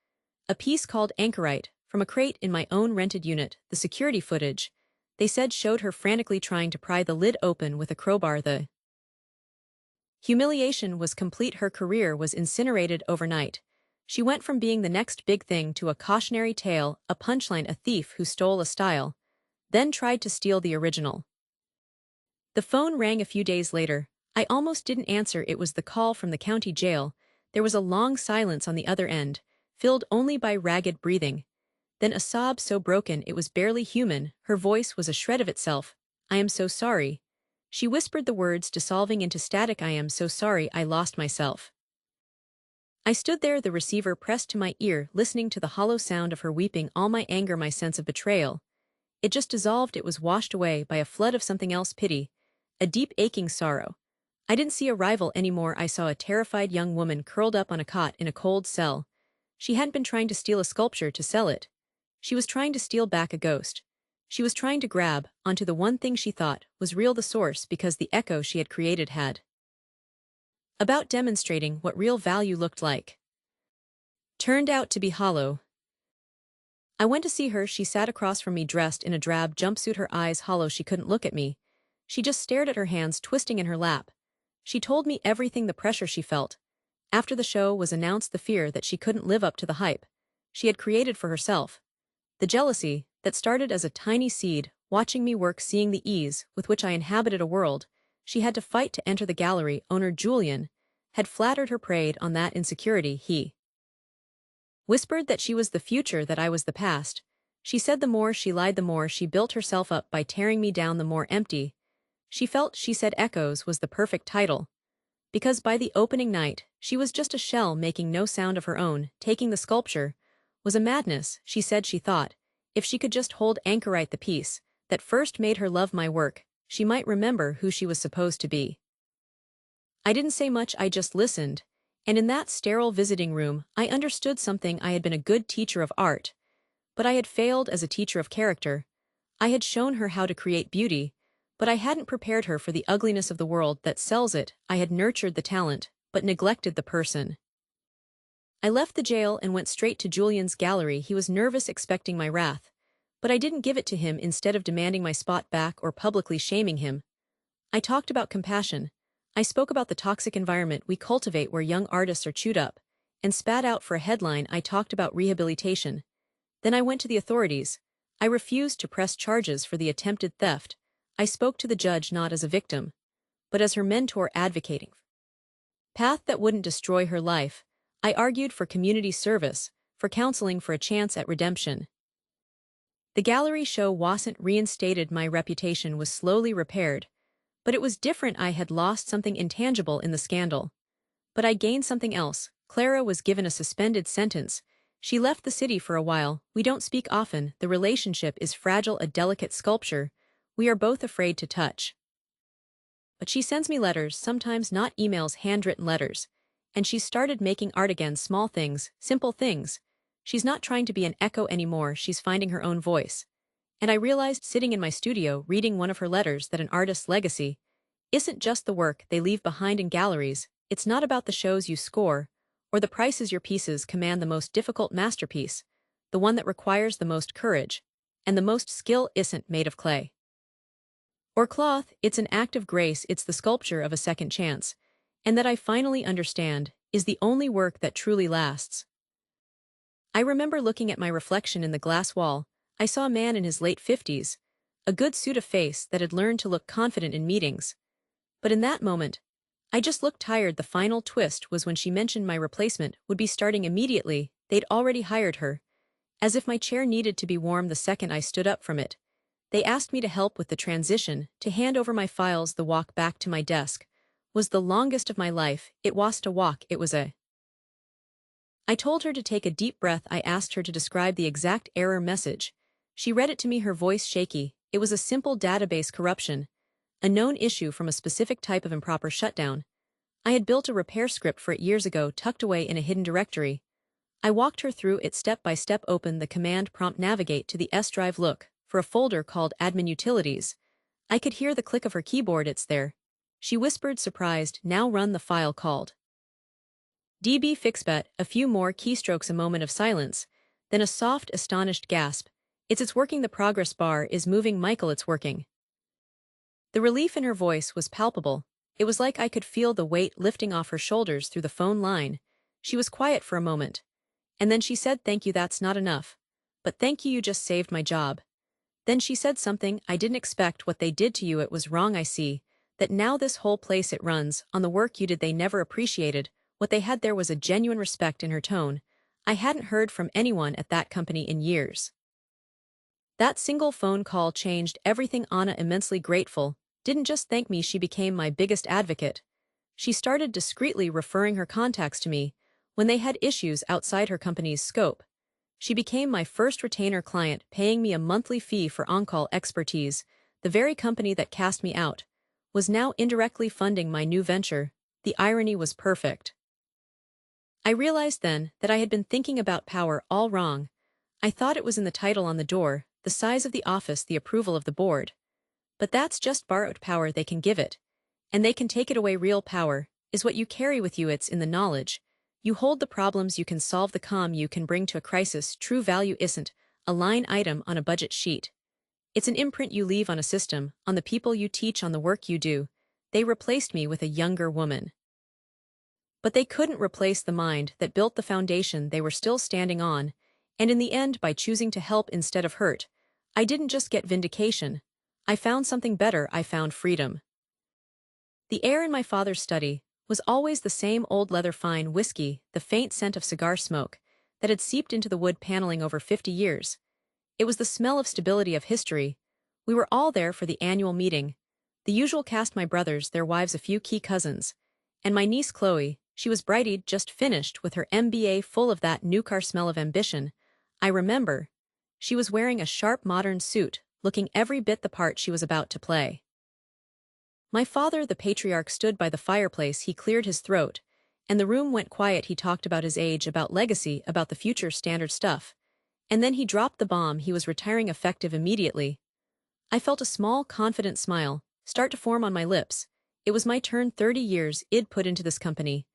a piece called Anchorite, from a crate in my own rented unit. The security footage, they said, showed her frantically trying to pry the lid open with a crowbar. The humiliation was complete. Her career was incinerated overnight. She went from being the next big thing to a cautionary tale, a punchline, a thief who stole a style, then tried to steal the original. The phone rang a few days later. I almost didn't answer. It was the call from the county jail. There was a long silence on the other end, filled only by ragged breathing. Then a sob so broken it was barely human. Her voice was a shred of itself. I am so sorry. She whispered, the words dissolving into static. I am so sorry, I lost myself. I stood there, the receiver pressed to my ear, listening to the hollow sound of her weeping. All my anger, my sense of betrayal, it just dissolved. It was washed away by a flood of something else, pity, a deep aching sorrow. I didn't see a rival anymore. I saw a terrified young woman curled up on a cot in a cold cell. She hadn't been trying to steal a sculpture to sell it. She was trying to steal back a ghost. She was trying to grab onto the one thing she thought was real, the source, because the echo she had created had about demonstrating what real value looked like turned out to be hollow. I went to see her. She sat across from me, dressed in a drab jumpsuit, her eyes hollow. She couldn't look at me. She just stared at her hands twisting in her lap. She told me everything, the pressure she felt after the show was announced, the fear that she couldn't live up to the hype she had created for herself, the jealousy that started as a tiny seed, watching me work, seeing the ease with which I inhabited a world she had to fight to enter. The gallery owner, Julian, had flattered her, preyed on that insecurity. He whispered that she was the future, that I was the past. She said the more she lied, the more she built herself up by tearing me down, the more empty she felt. She said Echoes was the perfect title, because by the opening night, she was just a shell making no sound of her own. Taking the sculpture was a madness. She said she thought if she could just hold Anchorite, the piece that first made her love my work, she might remember who she was supposed to be. I didn't say much, I just listened, and in that sterile visiting room, I understood something. I had been a good teacher of art, but I had failed as a teacher of character. I had shown her how to create beauty, but I hadn't prepared her for the ugliness of the world that sells it. I had nurtured the talent, but neglected the person. I left the jail and went straight to Julian's gallery. He was nervous, expecting my wrath, but I didn't give it to him. Instead of demanding my spot back or publicly shaming him, I talked about compassion. I spoke about the toxic environment we cultivate where young artists are chewed up and spat out for a headline. I talked about rehabilitation. Then I went to the authorities. I refused to press charges for the attempted theft. I spoke to the judge not as a victim, but as her mentor, advocating path that wouldn't destroy her life. I argued for community service, for counseling, for a chance at redemption. The gallery show wasn't reinstated. My reputation was slowly repaired, but it was different. I had lost something intangible in the scandal, but I gained something else. Clara was given a suspended sentence. She left the city for a while. We don't speak often. The relationship is fragile, a delicate sculpture we are both afraid to touch. But she sends me letters, sometimes not emails, handwritten letters. And she started making art again, small things, simple things. She's not trying to be an echo anymore, she's finding her own voice. And I realized, sitting in my studio, reading one of her letters, that an artist's legacy isn't just the work they leave behind in galleries. It's not about the shows you score, or the prices your pieces command. The most difficult masterpiece, the one that requires the most courage and the most skill, isn't made of clay or cloth. It's an act of grace. It's the sculpture of a second chance. And that, I finally understand, is the only work that truly lasts. I remember looking at my reflection in the glass wall. I saw a man in his late 50s, a good suit of face that had learned to look confident in meetings. But in that moment, I just looked tired. The final twist was when she mentioned my replacement would be starting immediately. They'd already hired her. As if my chair needed to be warm the second I stood up from it. They asked me to help with the transition, to hand over my files. The walk back to my desk was the longest of my life. It wasn't a walk, it was a... I told her to take a deep breath. I asked her to describe the exact error message. She read it to me, her voice shaky. It was a simple database corruption, a known issue from a specific type of improper shutdown. I had built a repair script for it years ago, tucked away in a hidden directory. I walked her through it step by step. Open the command prompt, navigate to the S drive, look for a folder called Admin Utilities. I could hear the click of her keyboard. It's there. She whispered, surprised. Now run the file called DB Fixbet. A few more keystrokes, a moment of silence, then a soft, astonished gasp. It's working. The progress bar is moving. Michael, it's working. The relief in her voice was palpable. It was like I could feel the weight lifting off her shoulders through the phone line. She was quiet for a moment. And then she said, thank you, that's not enough. But thank you, you just saved my job. Then she said something I didn't expect. What they did to you, it was wrong. I see that now. This whole place, it runs on the work you did. They never appreciated what they had. There was a genuine respect in her tone I hadn't heard from anyone at that company in years. That single phone call changed everything. Anna, immensely grateful, didn't just thank me, she became my biggest advocate. She started discreetly referring her contacts to me when they had issues outside her company's scope. She became my first retainer client, paying me a monthly fee for on-call expertise. The very company that cast me out was now indirectly funding my new venture. The irony was perfect. I realized then that I had been thinking about power all wrong. I thought it was in the title on the door, the size of the office, the approval of the board. But that's just borrowed power. They can give it, and they can take it away. Real power is what you carry with you. It's in the knowledge you hold, the problems you can solve, the calm you can bring to a crisis. True value isn't a line item on a budget sheet. It's an imprint you leave on a system, on the people you teach, on the work you do. They replaced me with a younger woman. But they couldn't replace the mind that built the foundation they were still standing on. And in the end, by choosing to help instead of hurt, I didn't just get vindication. I found something better. I found freedom. The air in my father's study was always the same: old leather, fine whiskey, the faint scent of cigar smoke that had seeped into the wood paneling over 50 years. It was the smell of stability, of history. We were all there for the annual meeting. The usual cast: my brothers, their wives, a few key cousins, and my niece Chloe. She was bright-eyed, just finished with her MBA, full of that new car smell of ambition. I remember. She was wearing a sharp modern suit, looking every bit the part she was about to play. My father, the patriarch, stood by the fireplace. He cleared his throat, and the room went quiet. He talked about his age, about legacy, about the future, standard stuff. And then he dropped the bomb. He was retiring effective immediately. I felt a small, confident smile start to form on my lips. It was my turn. 30 years I'd put into this company.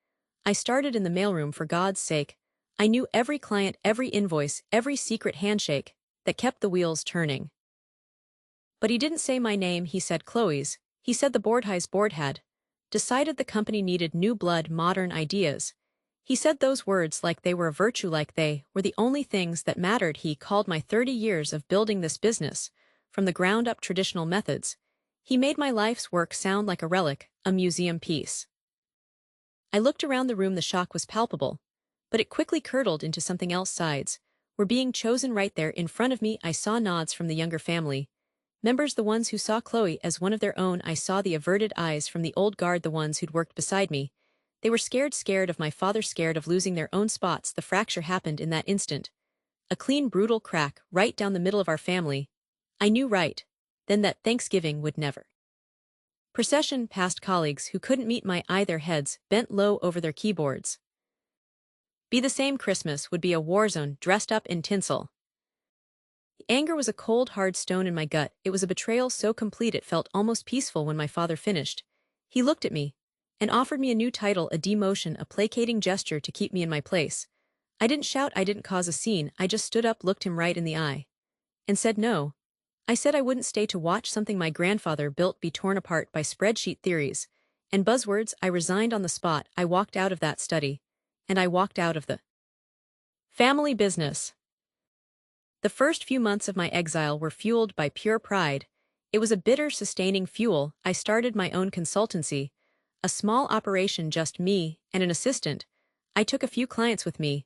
I started in the mailroom, for God's sake. I knew every client, every invoice, every secret handshake that kept the wheels turning. But he didn't say my name. He said Chloe's. He said the board had decided the company needed new blood, modern ideas. He said those words like they were a virtue, like they were the only things that mattered. He called my 30 years of building this business from the ground up, traditional methods. He made my life's work sound like a relic, a museum piece. I looked around the room. The shock was palpable, but it quickly curdled into something else. Sides were being chosen right there in front of me. I saw nods from the younger family members, the ones who saw Chloe as one of their own. I saw the averted eyes from the old guard, the ones who'd worked beside me. They were scared of my father, scared of losing their own spots. The fracture happened in that instant. A clean, brutal crack right down the middle of our family. I knew right then that Thanksgiving would never. Procession past colleagues who couldn't meet my eye, their heads bent low over their keyboards. Be the same. Christmas would be a war zone dressed up in tinsel. The anger was a cold, hard stone in my gut. It was a betrayal so complete it felt almost peaceful. When my father finished, he looked at me and offered me a new title, a demotion, a placating gesture to keep me in my place. I didn't shout, I didn't cause a scene. I just stood up, looked him right in the eye, and said no. I said I wouldn't stay to watch something my grandfather built be torn apart by spreadsheet theories and buzzwords. I resigned on the spot. I walked out of that study, and I walked out of the family business. The first few months of my exile were fueled by pure pride. It was a bitter, sustaining fuel. I started my own consultancy, a small operation, just me and an assistant. I took a few clients with me,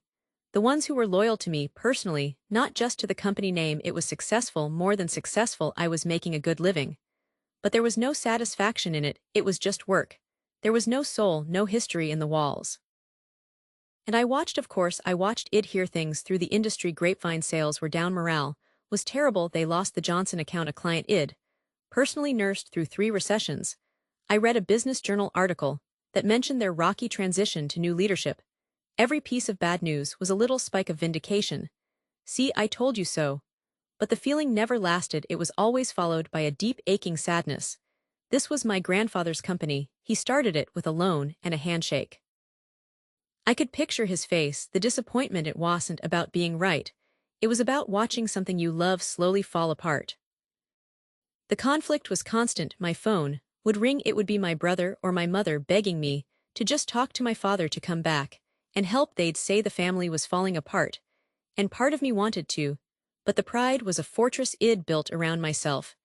the ones who were loyal to me personally, not just to the company name. It was successful, more than successful. I was making a good living. But there was no satisfaction in it. It was just work. There was no soul, no history in the walls. And I watched, of course, I'd hear things through the industry grapevine. Sales were down, morale was terrible. They lost the Johnson account, a client I'd personally nursed through 3 recessions. I read a business journal article that mentioned their rocky transition to new leadership. Every piece of bad news was a little spike of vindication. See, I told you so. But the feeling never lasted. It was always followed by a deep, aching sadness. This was my grandfather's company. He started it with a loan and a handshake. I could picture his face, the disappointment. It wasn't about being right. It was about watching something you love slowly fall apart. The conflict was constant. My phone would ring. It would be my brother or my mother begging me to just talk to my father, to come back and help. They'd say the family was falling apart, and part of me wanted to, but the pride was a fortress I'd built around myself,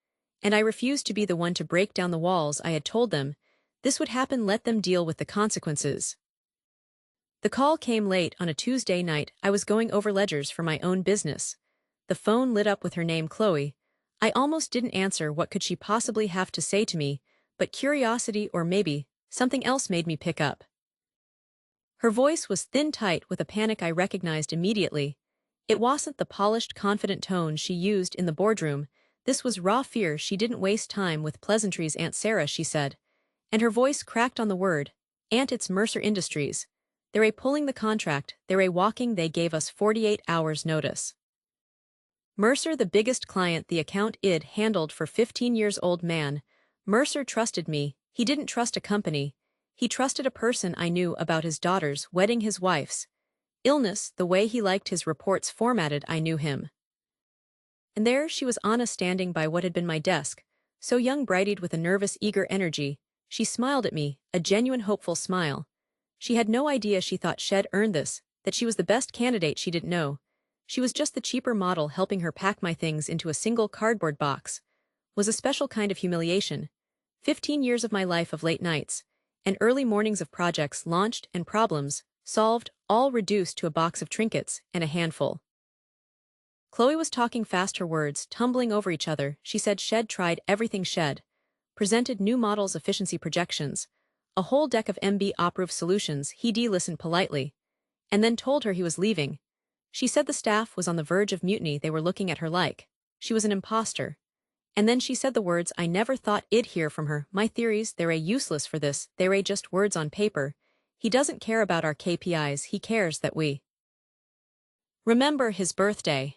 and I refused to be the one to break down the walls. I had told them this would happen, let them deal with the consequences. The call came late on a Tuesday night. I was going over ledgers for my own business. The phone lit up with her name, Chloe. I almost didn't answer. What could she possibly have to say to me? But curiosity, or maybe something else, made me pick up. Her voice was thin, tight, with a panic I recognized immediately. It wasn't the polished, confident tone she used in the boardroom. This was raw fear. She didn't waste time with pleasantries. Aunt Sarah, she said. And her voice cracked on the word. Aunt, it's Mercer Industries. They're pulling the contract. They're walking. They gave us 48 hours notice. Mercer, the biggest client, the account I'd handled for 15 years. Old man. Mercer trusted me. He didn't trust a company. He trusted a person. I knew about his daughter's wedding, his wife's illness, the way he liked his reports formatted. I knew him. And there she was, Anna, standing by what had been my desk, so young, bright-eyed, with a nervous, eager energy. She smiled at me, a genuine, hopeful smile. She had no idea she thought she'd earned this, that she was the best candidate. She didn't know. She was just the cheaper model. Helping her pack my things into a single cardboard box was a special kind of humiliation. 15 years of my life, of late nights and early mornings, of projects launched and problems solved, all reduced to a box of trinkets and a handful. Chloe was talking fast, her words tumbling over each other. She said she'd tried everything. She'd presented new models, efficiency projections, a whole deck of MB operative solutions. He listened politely, and then told her he was leaving. She said the staff was on the verge of mutiny. They were looking at her like she was an imposter. And then she said the words I never thought I'd hear from her. My theories, they're useless for this. They're just words on paper. He doesn't care about our KPIs. He cares that we remember his birthday.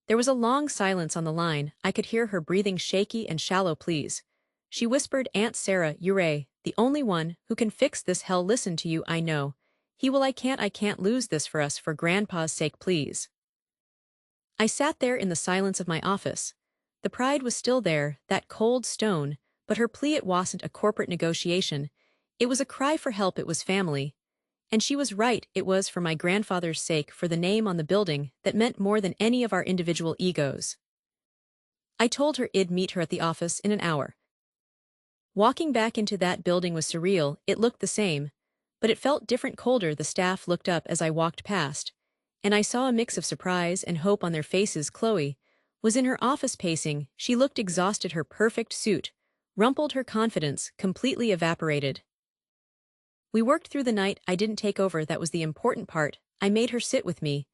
There was a long silence on the line. I could hear her breathing shaky and shallow pleas. She whispered, "Aunt Sarah, you're the only one who can fix this hell. Listen to you, I know. He will. I can't lose this for us, for Grandpa's sake, please." I sat there in the silence of my office. The pride was still there, that cold stone, but her plea, it wasn't a corporate negotiation. It was a cry for help. It was family. And she was right, it was for my grandfather's sake, for the name on the building that meant more than any of our individual egos. I told her I'd meet her at the office in an hour. Walking back into that building was surreal. It looked the same, but it felt different, colder. The staff looked up as I walked past, and I saw a mix of surprise and hope on their faces. Chloe was in her office pacing. She looked exhausted. Her perfect suit rumpled, her confidence completely evaporated. We worked through the night. I didn't take over, that was the important part. I made her sit with me.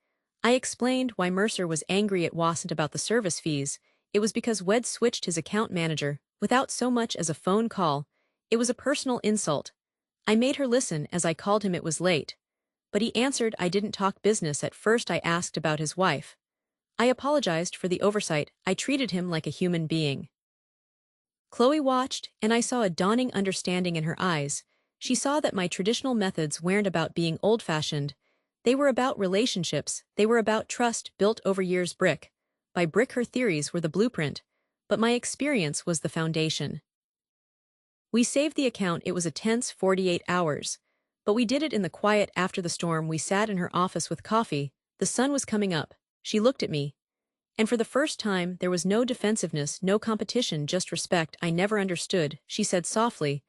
I explained why Mercer was angry. It wasn't about the service fees. It was because Wed switched his account manager without so much as a phone call. It was a personal insult. I made her listen as I called him. It was late. But he answered. I didn't talk business at first. I asked about his wife. I apologized for the oversight. I treated him like a human being. Chloe watched, and I saw a dawning understanding in her eyes. She saw that my traditional methods weren't about being old-fashioned. They were about relationships. They were about trust built over years, brick by brick. Her theories were the blueprint, but my experience was the foundation. We saved the account. It was a tense 48 hours, but we did it in the quiet. After the storm, we sat in her office with coffee. The sun was coming up. She looked at me, and for the first time there was no defensiveness, no competition, just respect. "I never understood," she said softly.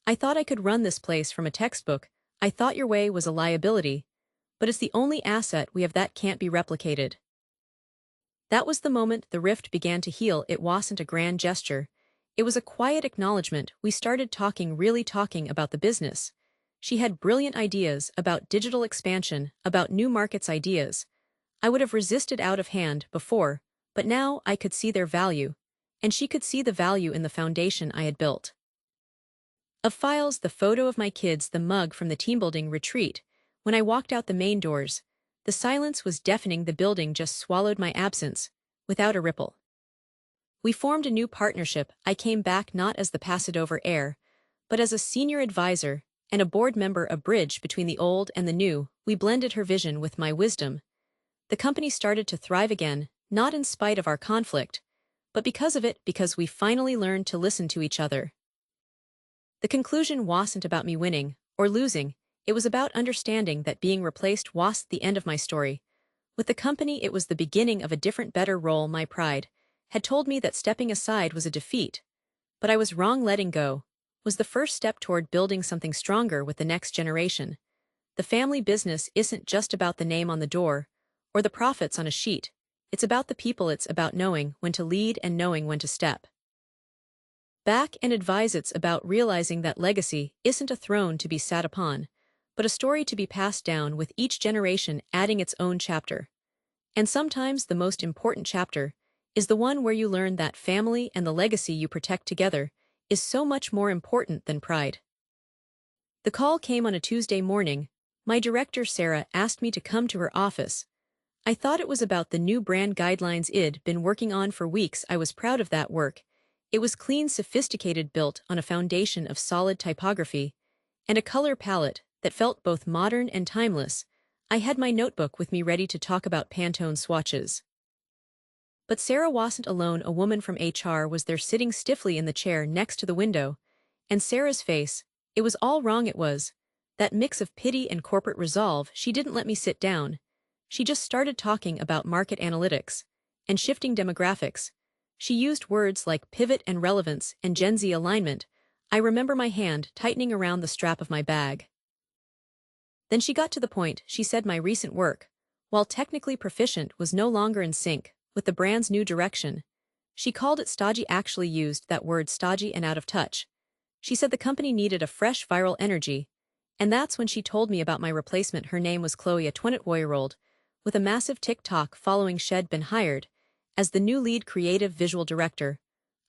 "I thought I could run this place from a textbook. I thought your way was a liability. But it's the only asset we have that can't be replicated." That was the moment the rift began to heal. It wasn't a grand gesture. It was a quiet acknowledgement. We started talking, really talking about the business. She had brilliant ideas about digital expansion, about new markets ideas. I would have resisted out of hand before, but now I could see their value, and she could see the value in the foundation I had built. Of files, the photo of my kids, the mug from the teambuilding retreat. When I walked out the main doors, the silence was deafening. The building just swallowed my absence, without a ripple. We formed a new partnership. I came back not as the passed-over heir, but as a senior advisor and a board member, a bridge between the old and the new. We blended her vision with my wisdom. The company started to thrive again, not in spite of our conflict, but because of it, because we finally learned to listen to each other. The conclusion wasn't about me winning or losing. It was about understanding that being replaced wasn't the end of my story. With the company, it was the beginning of a different, better role. My pride had told me that stepping aside was a defeat, but I was wrong. Letting go was the first step toward building something stronger with the next generation. The family business isn't just about the name on the door or the profits on a sheet. It's about the people. It's about knowing when to lead and knowing when to step back and advise. It's about realizing that legacy isn't a throne to be sat upon, but a story to be passed down, with each generation adding its own chapter. And sometimes the most important chapter is the one where you learn that family and the legacy you protect together is so much more important than pride. The call came on a Tuesday morning. My director, Sarah, asked me to come to her office. I thought it was about the new brand guidelines I'd been working on for weeks. I was proud of that work. It was clean, sophisticated, built on a foundation of solid typography and a color palette that felt both modern and timeless. I had my notebook with me, ready to talk about Pantone swatches. But Sarah wasn't alone. A woman from HR was there, sitting stiffly in the chair next to the window. And Sarah's face, it was all wrong. It was that mix of pity and corporate resolve. She didn't let me sit down. She just started talking about market analytics and shifting demographics. She used words like pivot and relevance and Gen Z alignment. I remember my hand tightening around the strap of my bag. Then she got to the point. She said my recent work, while technically proficient, was no longer in sync with the brand's new direction. She called it stodgy, actually used that word, stodgy and out of touch. She said the company needed a fresh, viral energy. And that's when she told me about my replacement. Her name was Chloe, a 24-year-old with a massive TikTok following. She'd been hired as the new lead creative visual director,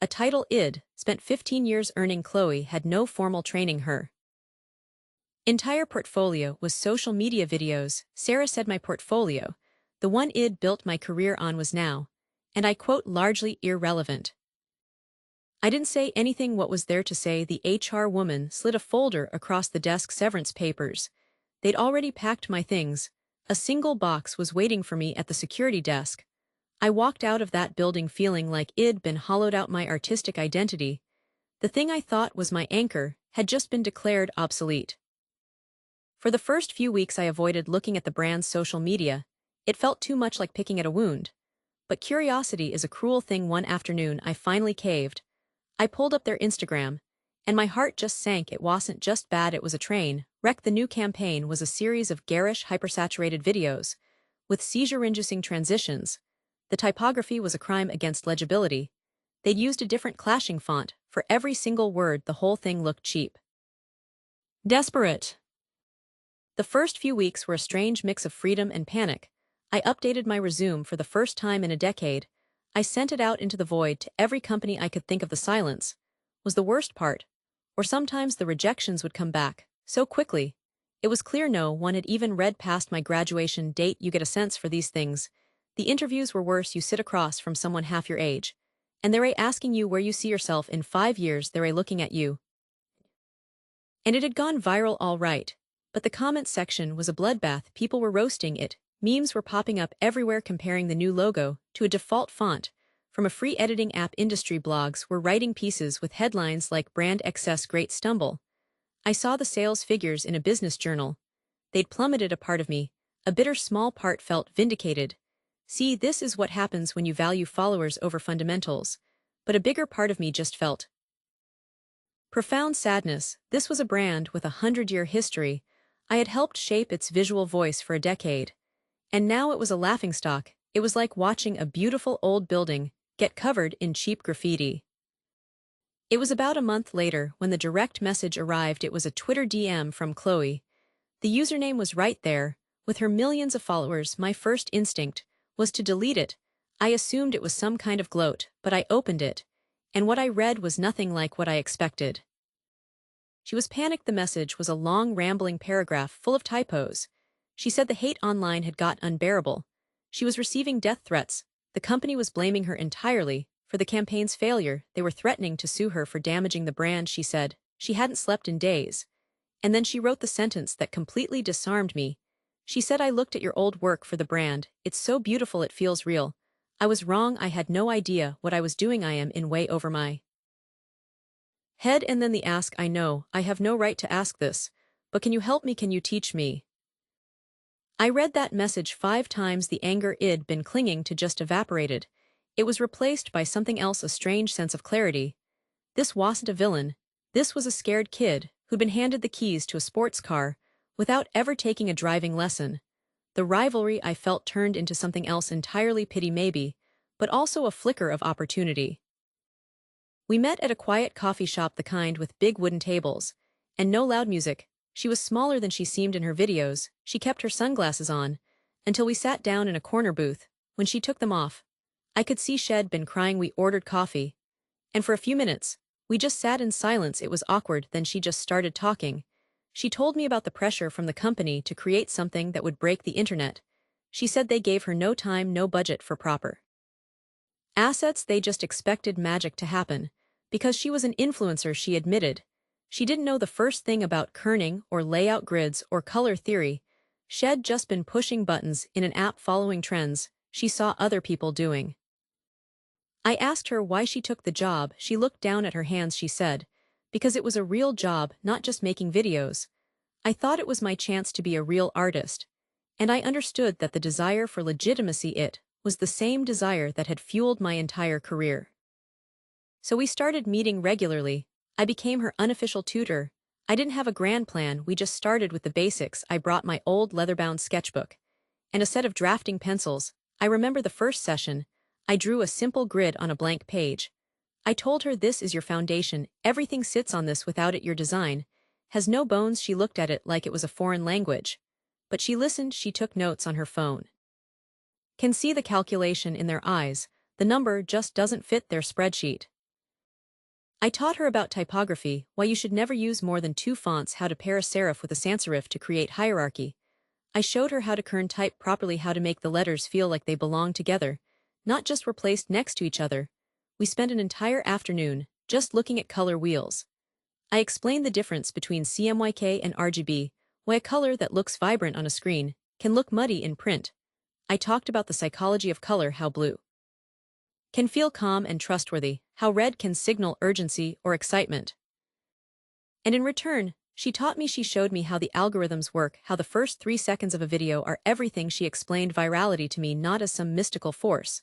a title I'd spent 15 years earning. Chloe had no formal training. Her entire portfolio was social media videos. Sarah said my portfolio, the one I'd built my career on, was now and I quote largely irrelevant. I didn't say anything. What was there to say? The HR woman slid a folder across the desk. Severance papers. They'd already packed my things. A single box was waiting for me at the security desk. I walked out of that building feeling like I'd been hollowed out. My artistic identity, the thing I thought was my anchor, had just been declared obsolete. For the first few weeks I avoided looking at the brand's social media. It felt too much like picking at a wound. But curiosity is a cruel thing. One afternoon I finally caved. I pulled up their Instagram, and my heart just sank. It wasn't just bad, it was a train wreck. The new campaign was a series of garish, hypersaturated videos, with seizure-inducing transitions. The typography was a crime against legibility. They'd used a different clashing font for every single word. The whole thing looked cheap. Desperate. The first few weeks were a strange mix of freedom and panic. I updated my resume for the first time in a decade. I sent it out into the void to every company I could think of. The silence was the worst part, or sometimes the rejections would come back so quickly. It was clear no one had even read past my graduation date. You get a sense for these things. The interviews were worse. You sit across from someone half your age, and they're asking you where you see yourself in 5 years. They're looking at you. And it had gone viral all right, but the comment section was a bloodbath. People were roasting it. Memes were popping up everywhere comparing the new logo to a default font from a free editing app. Industry blogs were writing pieces with headlines like "Brand Excess Great Stumble." I saw the sales figures in a business journal. They'd plummeted. A part of me, a bitter small part, felt vindicated. See, this is what happens when you value followers over fundamentals. But a bigger part of me just felt profound sadness. This was a brand with a 100-year history. I had helped shape its visual voice for a decade. And now it was a laughingstock. It was like watching a beautiful old building get covered in cheap graffiti. It was about a month later when the direct message arrived. It was a Twitter DM from Chloe. The username was right there, with her millions of followers. My first instinct was to delete it. I assumed it was some kind of gloat, but I opened it, and what I read was nothing like what I expected. She was panicked. The message was a long, rambling paragraph full of typos. She said the hate online had got unbearable. She was receiving death threats. The company was blaming her entirely for the campaign's failure. They were threatening to sue her for damaging the brand. She said she hadn't slept in days. And then she wrote the sentence that completely disarmed me. She said, "I looked at your old work for the brand. It's so beautiful it feels real. I was wrong. I had no idea what I was doing. I am in way over my head." And then the ask, "I know, I have no right to ask this, but can you help me? Can you teach me?" I read that message 5 times. The anger I'd been clinging to just evaporated. It was replaced by something else, a strange sense of clarity. This wasn't a villain. This was a scared kid who'd been handed the keys to a sports car without ever taking a driving lesson. The rivalry I felt turned into something else entirely. Pity maybe, but also a flicker of opportunity. We met at a quiet coffee shop, the kind with big wooden tables and no loud music. She was smaller than she seemed in her videos. She kept her sunglasses on until we sat down in a corner booth. When she took them off, I could see she'd been crying. We ordered coffee, and for a few minutes, we just sat in silence. It was awkward. Then she just started talking. She told me about the pressure from the company to create something that would break the internet. She said they gave her no time, no budget for proper assets. They just expected magic to happen. Because she was an influencer, she admitted. She didn't know the first thing about kerning or layout grids or color theory. She'd just been pushing buttons in an app, following trends she saw other people doing. I asked her why she took the job. She looked down at her hands. She said, "Because it was a real job, not just making videos. I thought it was my chance to be a real artist." And I understood that the desire for legitimacy, it was the same desire that had fueled my entire career. So we started meeting regularly. I became her unofficial tutor. I didn't have a grand plan. We just started with the basics. I brought my old leather-bound sketchbook and a set of drafting pencils. I remember the first session. I drew a simple grid on a blank page. I told her, "This is your foundation. Everything sits on this. Without it, your design has no bones." She looked at it like it was a foreign language. But she listened. She took notes on her phone. Can see the calculation in their eyes. The number just doesn't fit their spreadsheet. I taught her about typography, why you should never use more than 2 fonts, how to pair a serif with a sans serif to create hierarchy. I showed her how to kern type properly, how to make the letters feel like they belong together. not just were placed next to each other. We spent an entire afternoon just looking at color wheels. I explained the difference between CMYK and RGB, why a color that looks vibrant on a screen can look muddy in print. I talked about the psychology of color, how blue can feel calm and trustworthy, how red can signal urgency or excitement. And in return, she showed me how the algorithms work, how the first 3 seconds of a video are everything. She explained virality to me not as some mystical force,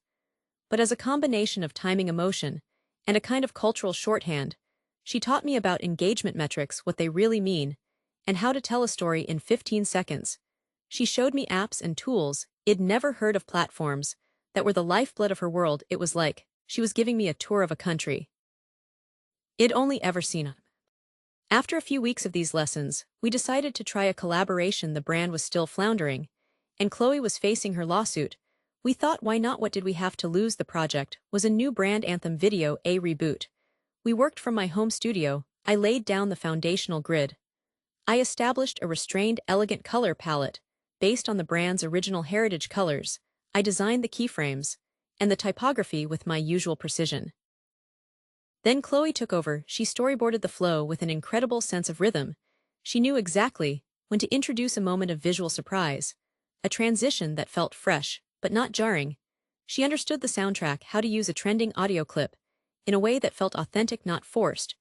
but as a combination of timing, emotion, and a kind of cultural shorthand. She taught me about engagement metrics, what they really mean, and how to tell a story in 15 seconds. She showed me apps and tools I'd never heard of, platforms that were the lifeblood of her world. It was like she was giving me a tour of a country I'd only ever seen. After a few weeks of these lessons, we decided to try a collaboration. The brand was still floundering, and Chloe was facing her lawsuit. We thought, why not? What did we have to lose? The project was a new brand anthem video, a reboot. We worked from my home studio. I laid down the foundational grid. I established a restrained, elegant color palette based on the brand's original heritage colors. I designed the keyframes and the typography with my usual precision. Then Chloe took over. She storyboarded the flow with an incredible sense of rhythm. She knew exactly when to introduce a moment of visual surprise, a transition that felt fresh but not jarring. She understood the soundtrack, how to use a trending audio clip in a way that felt authentic, not forced.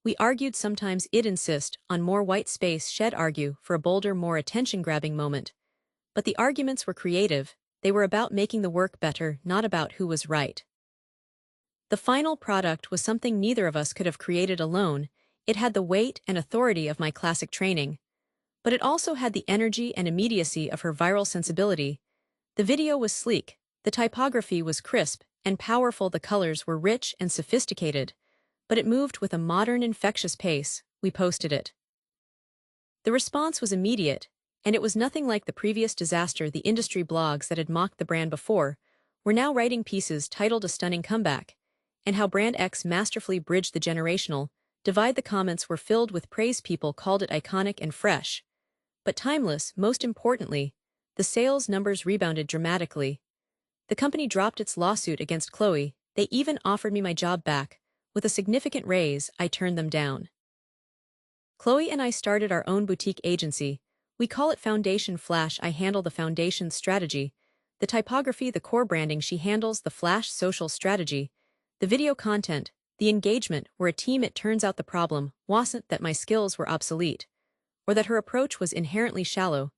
We argued sometimes. I'd insist on more white space, she'd argue for a bolder, more attention-grabbing moment. But the arguments were creative. They were about making the work better, not about who was right. The final product was something neither of us could have created alone. It had the weight and authority of my classic training, but it also had the energy and immediacy of her viral sensibility. The video was sleek, the typography was crisp and powerful, the colors were rich and sophisticated, but it moved with a modern, infectious pace. We posted it. The response was immediate, and it was nothing like the previous disaster. The industry blogs that had mocked the brand before were now writing pieces titled "A Stunning Comeback," and how Brand X masterfully bridged the generational divide. The comments were filled with praise. People called it iconic and fresh, but timeless. Most importantly, the sales numbers rebounded dramatically. The company dropped its lawsuit against Chloe. They even offered me my job back with a significant raise. I turned them down. Chloe and I started our own boutique agency. We call it Foundation Flash. I handle the foundation strategy, the typography, the core branding. She handles the flash social strategy, the video content, the engagement. We're a team. It turns out the problem wasn't that my skills were obsolete, or that her approach was inherently shallow.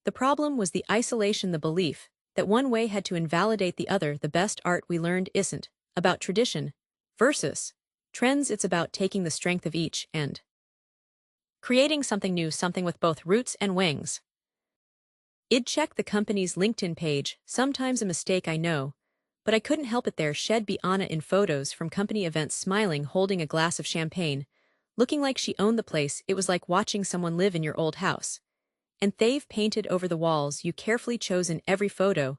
The problem was the isolation, the belief that one way had to invalidate the other. The best art we learned isn't about tradition versus trends. It's about taking the strength of each and creating something new, something with both roots and wings. I'd check the company's LinkedIn page, sometimes a mistake, I know, but I couldn't help it. There she'd be Anna in photos from company events, smiling, holding a glass of champagne, looking like she owned the place. It was like watching someone live in your old house. And they've painted over the walls you carefully chosen. Every photo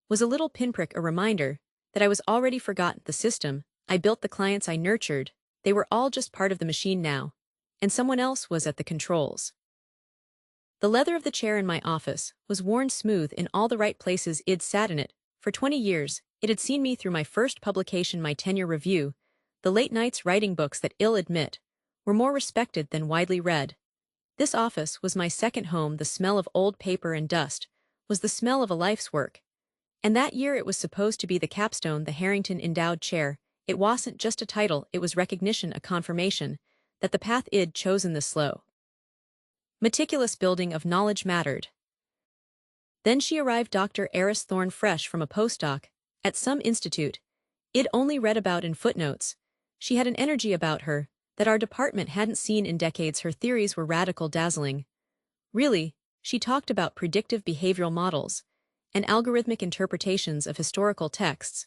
was a little pinprick, a reminder that I was already forgotten. The system I built, the clients I nurtured, they were all just part of the machine now, and someone else was at the controls. The leather of the chair in my office was worn smooth in all the right places. I'd sat in it for 20 years. It had seen me through my first publication, my tenure review, the late nights writing books that, I'll admit, were more respected than widely read. This office was my second home. The smell of old paper and dust was the smell of a life's work. And that year it was supposed to be the capstone, the Harrington Endowed Chair. It wasn't just a title, it was recognition, a confirmation that the path I'd chosen, the slow, meticulous building of knowledge, mattered. Then she arrived, Dr. Eris Thorne, fresh from a postdoc at some institute I'd only read about in footnotes. She had an energy about her that our department hadn't seen in decades. Her theories were radical, dazzling. Really, she talked about predictive behavioral models and algorithmic interpretations of historical texts.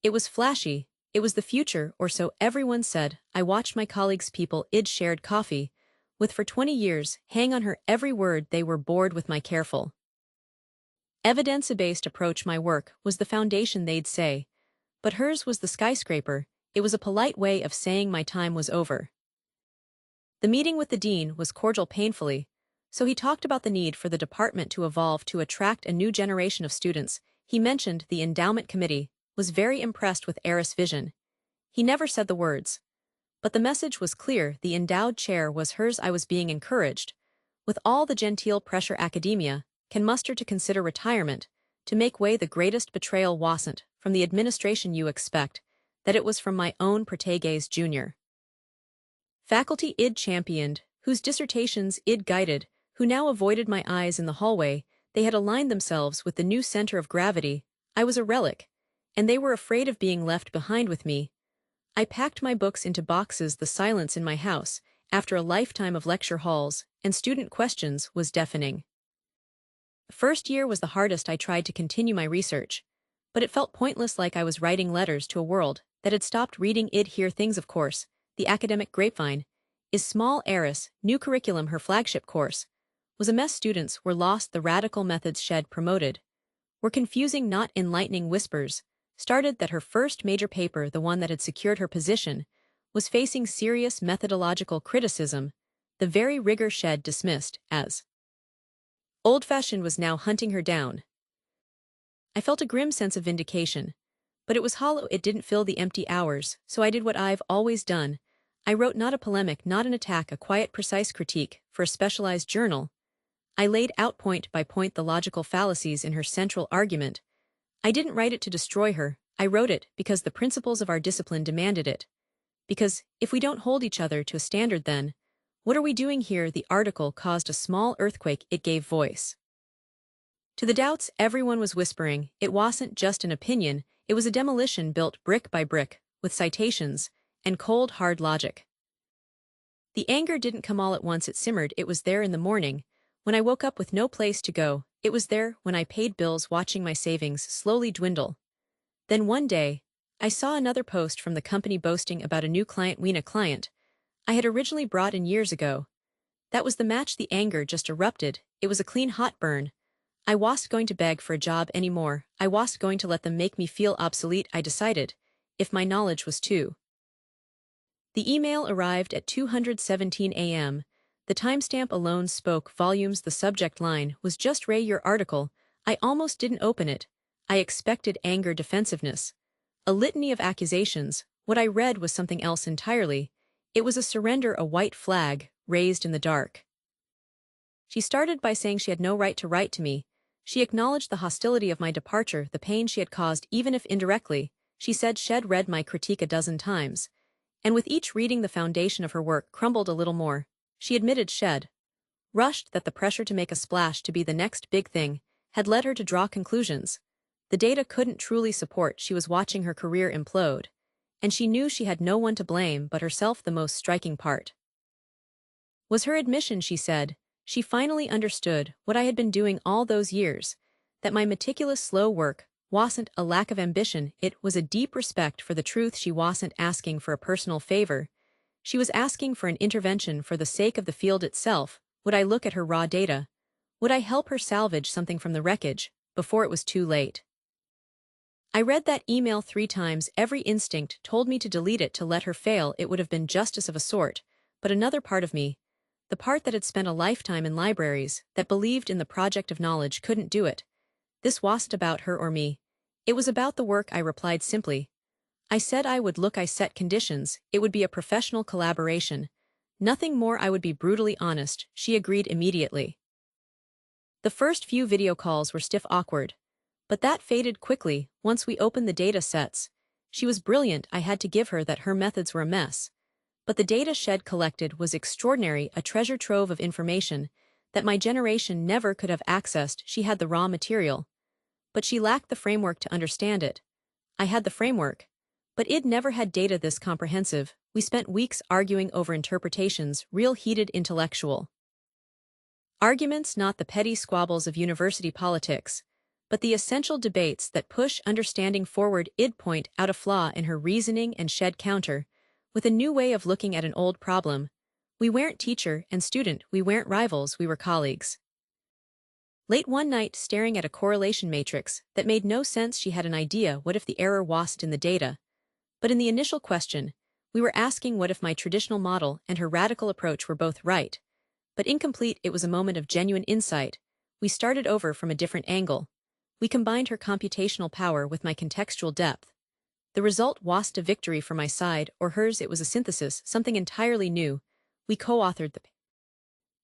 It was flashy. It was the future, or so everyone said. I watched my colleagues, people I'd shared coffee with for 20 years, hang on her every word. They were bored with my careful, evidence-based approach. My work was the foundation, they'd say, but hers was the skyscraper. It was a polite way of saying my time was over. The meeting with the dean was cordial, painfully, so he talked about the need for the department to evolve to attract a new generation of students. He mentioned the endowment committee was very impressed with Eris' vision. He never said the words. But the message was clear: the endowed chair was hers. I was being encouraged, with all the genteel pressure academia can muster to consider retirement, to make way. The greatest betrayal wasn't from the administration you expect, that it was from my own proteges junior. Faculty I'd championed, whose dissertations I'd guided, who now avoided my eyes in the hallway. They had aligned themselves with the new center of gravity. I was a relic, and they were afraid of being left behind with me. I packed my books into boxes. The silence in my house, after a lifetime of lecture halls and student questions, was deafening. The first year was the hardest. I tried to continue my research, but it felt pointless, like I was writing letters to a world that had stopped reading. I'd hear things, of course. The academic grapevine is small. Eris' new curriculum, her flagship course, was a mess. Students were lost. The radical methods Shed promoted were confusing, not enlightening. Whispers started that her first major paper, the one that had secured her position, was facing serious methodological criticism. The very rigor Shed dismissed as old-fashioned was now hunting her down. I felt a grim sense of vindication, but it was hollow. It didn't fill the empty hours, so I did what I've always done. I wrote not a polemic, not an attack, a quiet, precise critique for a specialized journal. I laid out point by point the logical fallacies in her central argument. I didn't write it to destroy her. I wrote it because the principles of our discipline demanded it. Because, if we don't hold each other to a standard, then what are we doing here? The article caused a small earthquake. It gave voice to the doubts everyone was whispering. It wasn't just an opinion, it was a demolition built brick by brick, with citations and cold, hard logic. The anger didn't come all at once. It simmered. It was there in the morning, when I woke up with no place to go. It was there when I paid bills, watching my savings slowly dwindle. Then one day, I saw another post from the company boasting about a new client. Weena client I had originally brought in years ago. That was the match. The anger just erupted. It was a clean, hot burn. I wasn't going to beg for a job anymore. I wasn't going to let them make me feel obsolete. I decided, if my knowledge was too. The email arrived at 2:17 a.m. The timestamp alone spoke volumes. The subject line was just "Ray, your article." I almost didn't open it. I expected anger, defensiveness, a litany of accusations. What I read was something else entirely. It was a surrender, a white flag, raised in the dark. She started by saying she had no right to write to me. She acknowledged the hostility of my departure, the pain she had caused, even if indirectly. She said Shed read my critique a dozen times, and with each reading the foundation of her work crumbled a little more. She admitted Shed rushed, that the pressure to make a splash, to be the next big thing, had led her to draw conclusions the data couldn't truly support. She was watching her career implode, and she knew she had no one to blame but herself. The most striking part was her admission. She said she finally understood what I had been doing all those years, that my meticulous, slow work wasn't a lack of ambition, it was a deep respect for the truth. She wasn't asking for a personal favor. She was asking for an intervention for the sake of the field itself. Would I look at her raw data? Would I help her salvage something from the wreckage before it was too late? I read that email 3 times. Every instinct told me to delete it, to let her fail. It would have been justice of a sort, but another part of me, the part that had spent a lifetime in libraries, that believed in the project of knowledge, couldn't do it. This wasn't about her or me. It was about the work. I replied simply. I said I would look. I set conditions. It would be a professional collaboration. Nothing more. I would be brutally honest. She agreed immediately. The first few video calls were stiff, awkward, but that faded quickly once we opened the data sets. She was brilliant. I had to give her that. Her methods were a mess, but the data Shed collected was extraordinary, a treasure trove of information that my generation never could have accessed. She had the raw material, but she lacked the framework to understand it. I had the framework, but I'd never had data this comprehensive. We spent weeks arguing over interpretations, real heated intellectual arguments, not the petty squabbles of university politics, but the essential debates that push understanding forward. I'd point out a flaw in her reasoning, and Shed counter with a new way of looking at an old problem. We weren't teacher and student, we weren't rivals, we were colleagues. Late one night, staring at a correlation matrix that made no sense, she had an idea. What if the error wasn't in the data, but in the initial question? We were asking what if my traditional model and her radical approach were both right, but incomplete. It was a moment of genuine insight. We started over from a different angle. We combined her computational power with my contextual depth. The result wasn't a victory for my side or hers, it was a synthesis, something entirely new. We co-authored the.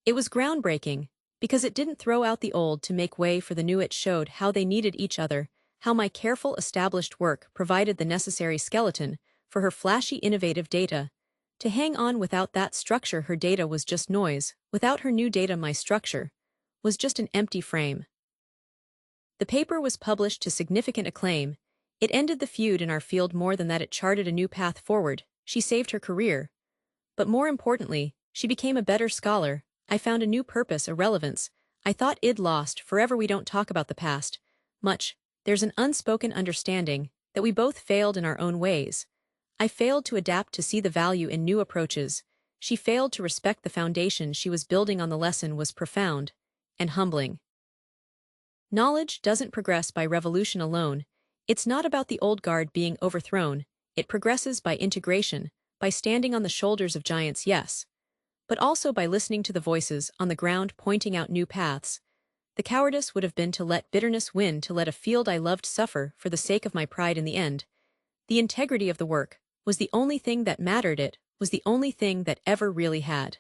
It was groundbreaking, because it didn't throw out the old to make way for the new. It showed how they needed each other, how my careful established work provided the necessary skeleton for her flashy innovative data. To hang on without that structure, her data was just noise. Without her new data, my structure was just an empty frame. The paper was published to significant acclaim. It ended the feud in our field. More than that, it charted a new path forward. She saved her career. But more importantly, she became a better scholar. I found a new purpose, a relevance. I thought I'd lost forever. We don't talk about the past much. There's an unspoken understanding that we both failed in our own ways. I failed to adapt to see the value in new approaches. She failed to respect the foundation she was building on. The lesson was profound and humbling. Knowledge doesn't progress by revolution alone. It's not about the old guard being overthrown. It progresses by integration, by standing on the shoulders of giants, yes, but also by listening to the voices on the ground pointing out new paths. The cowardice would have been to let bitterness win, to let a field I loved suffer for the sake of my pride. In the end, the integrity of the work was the only thing that mattered. It was the only thing that ever really had.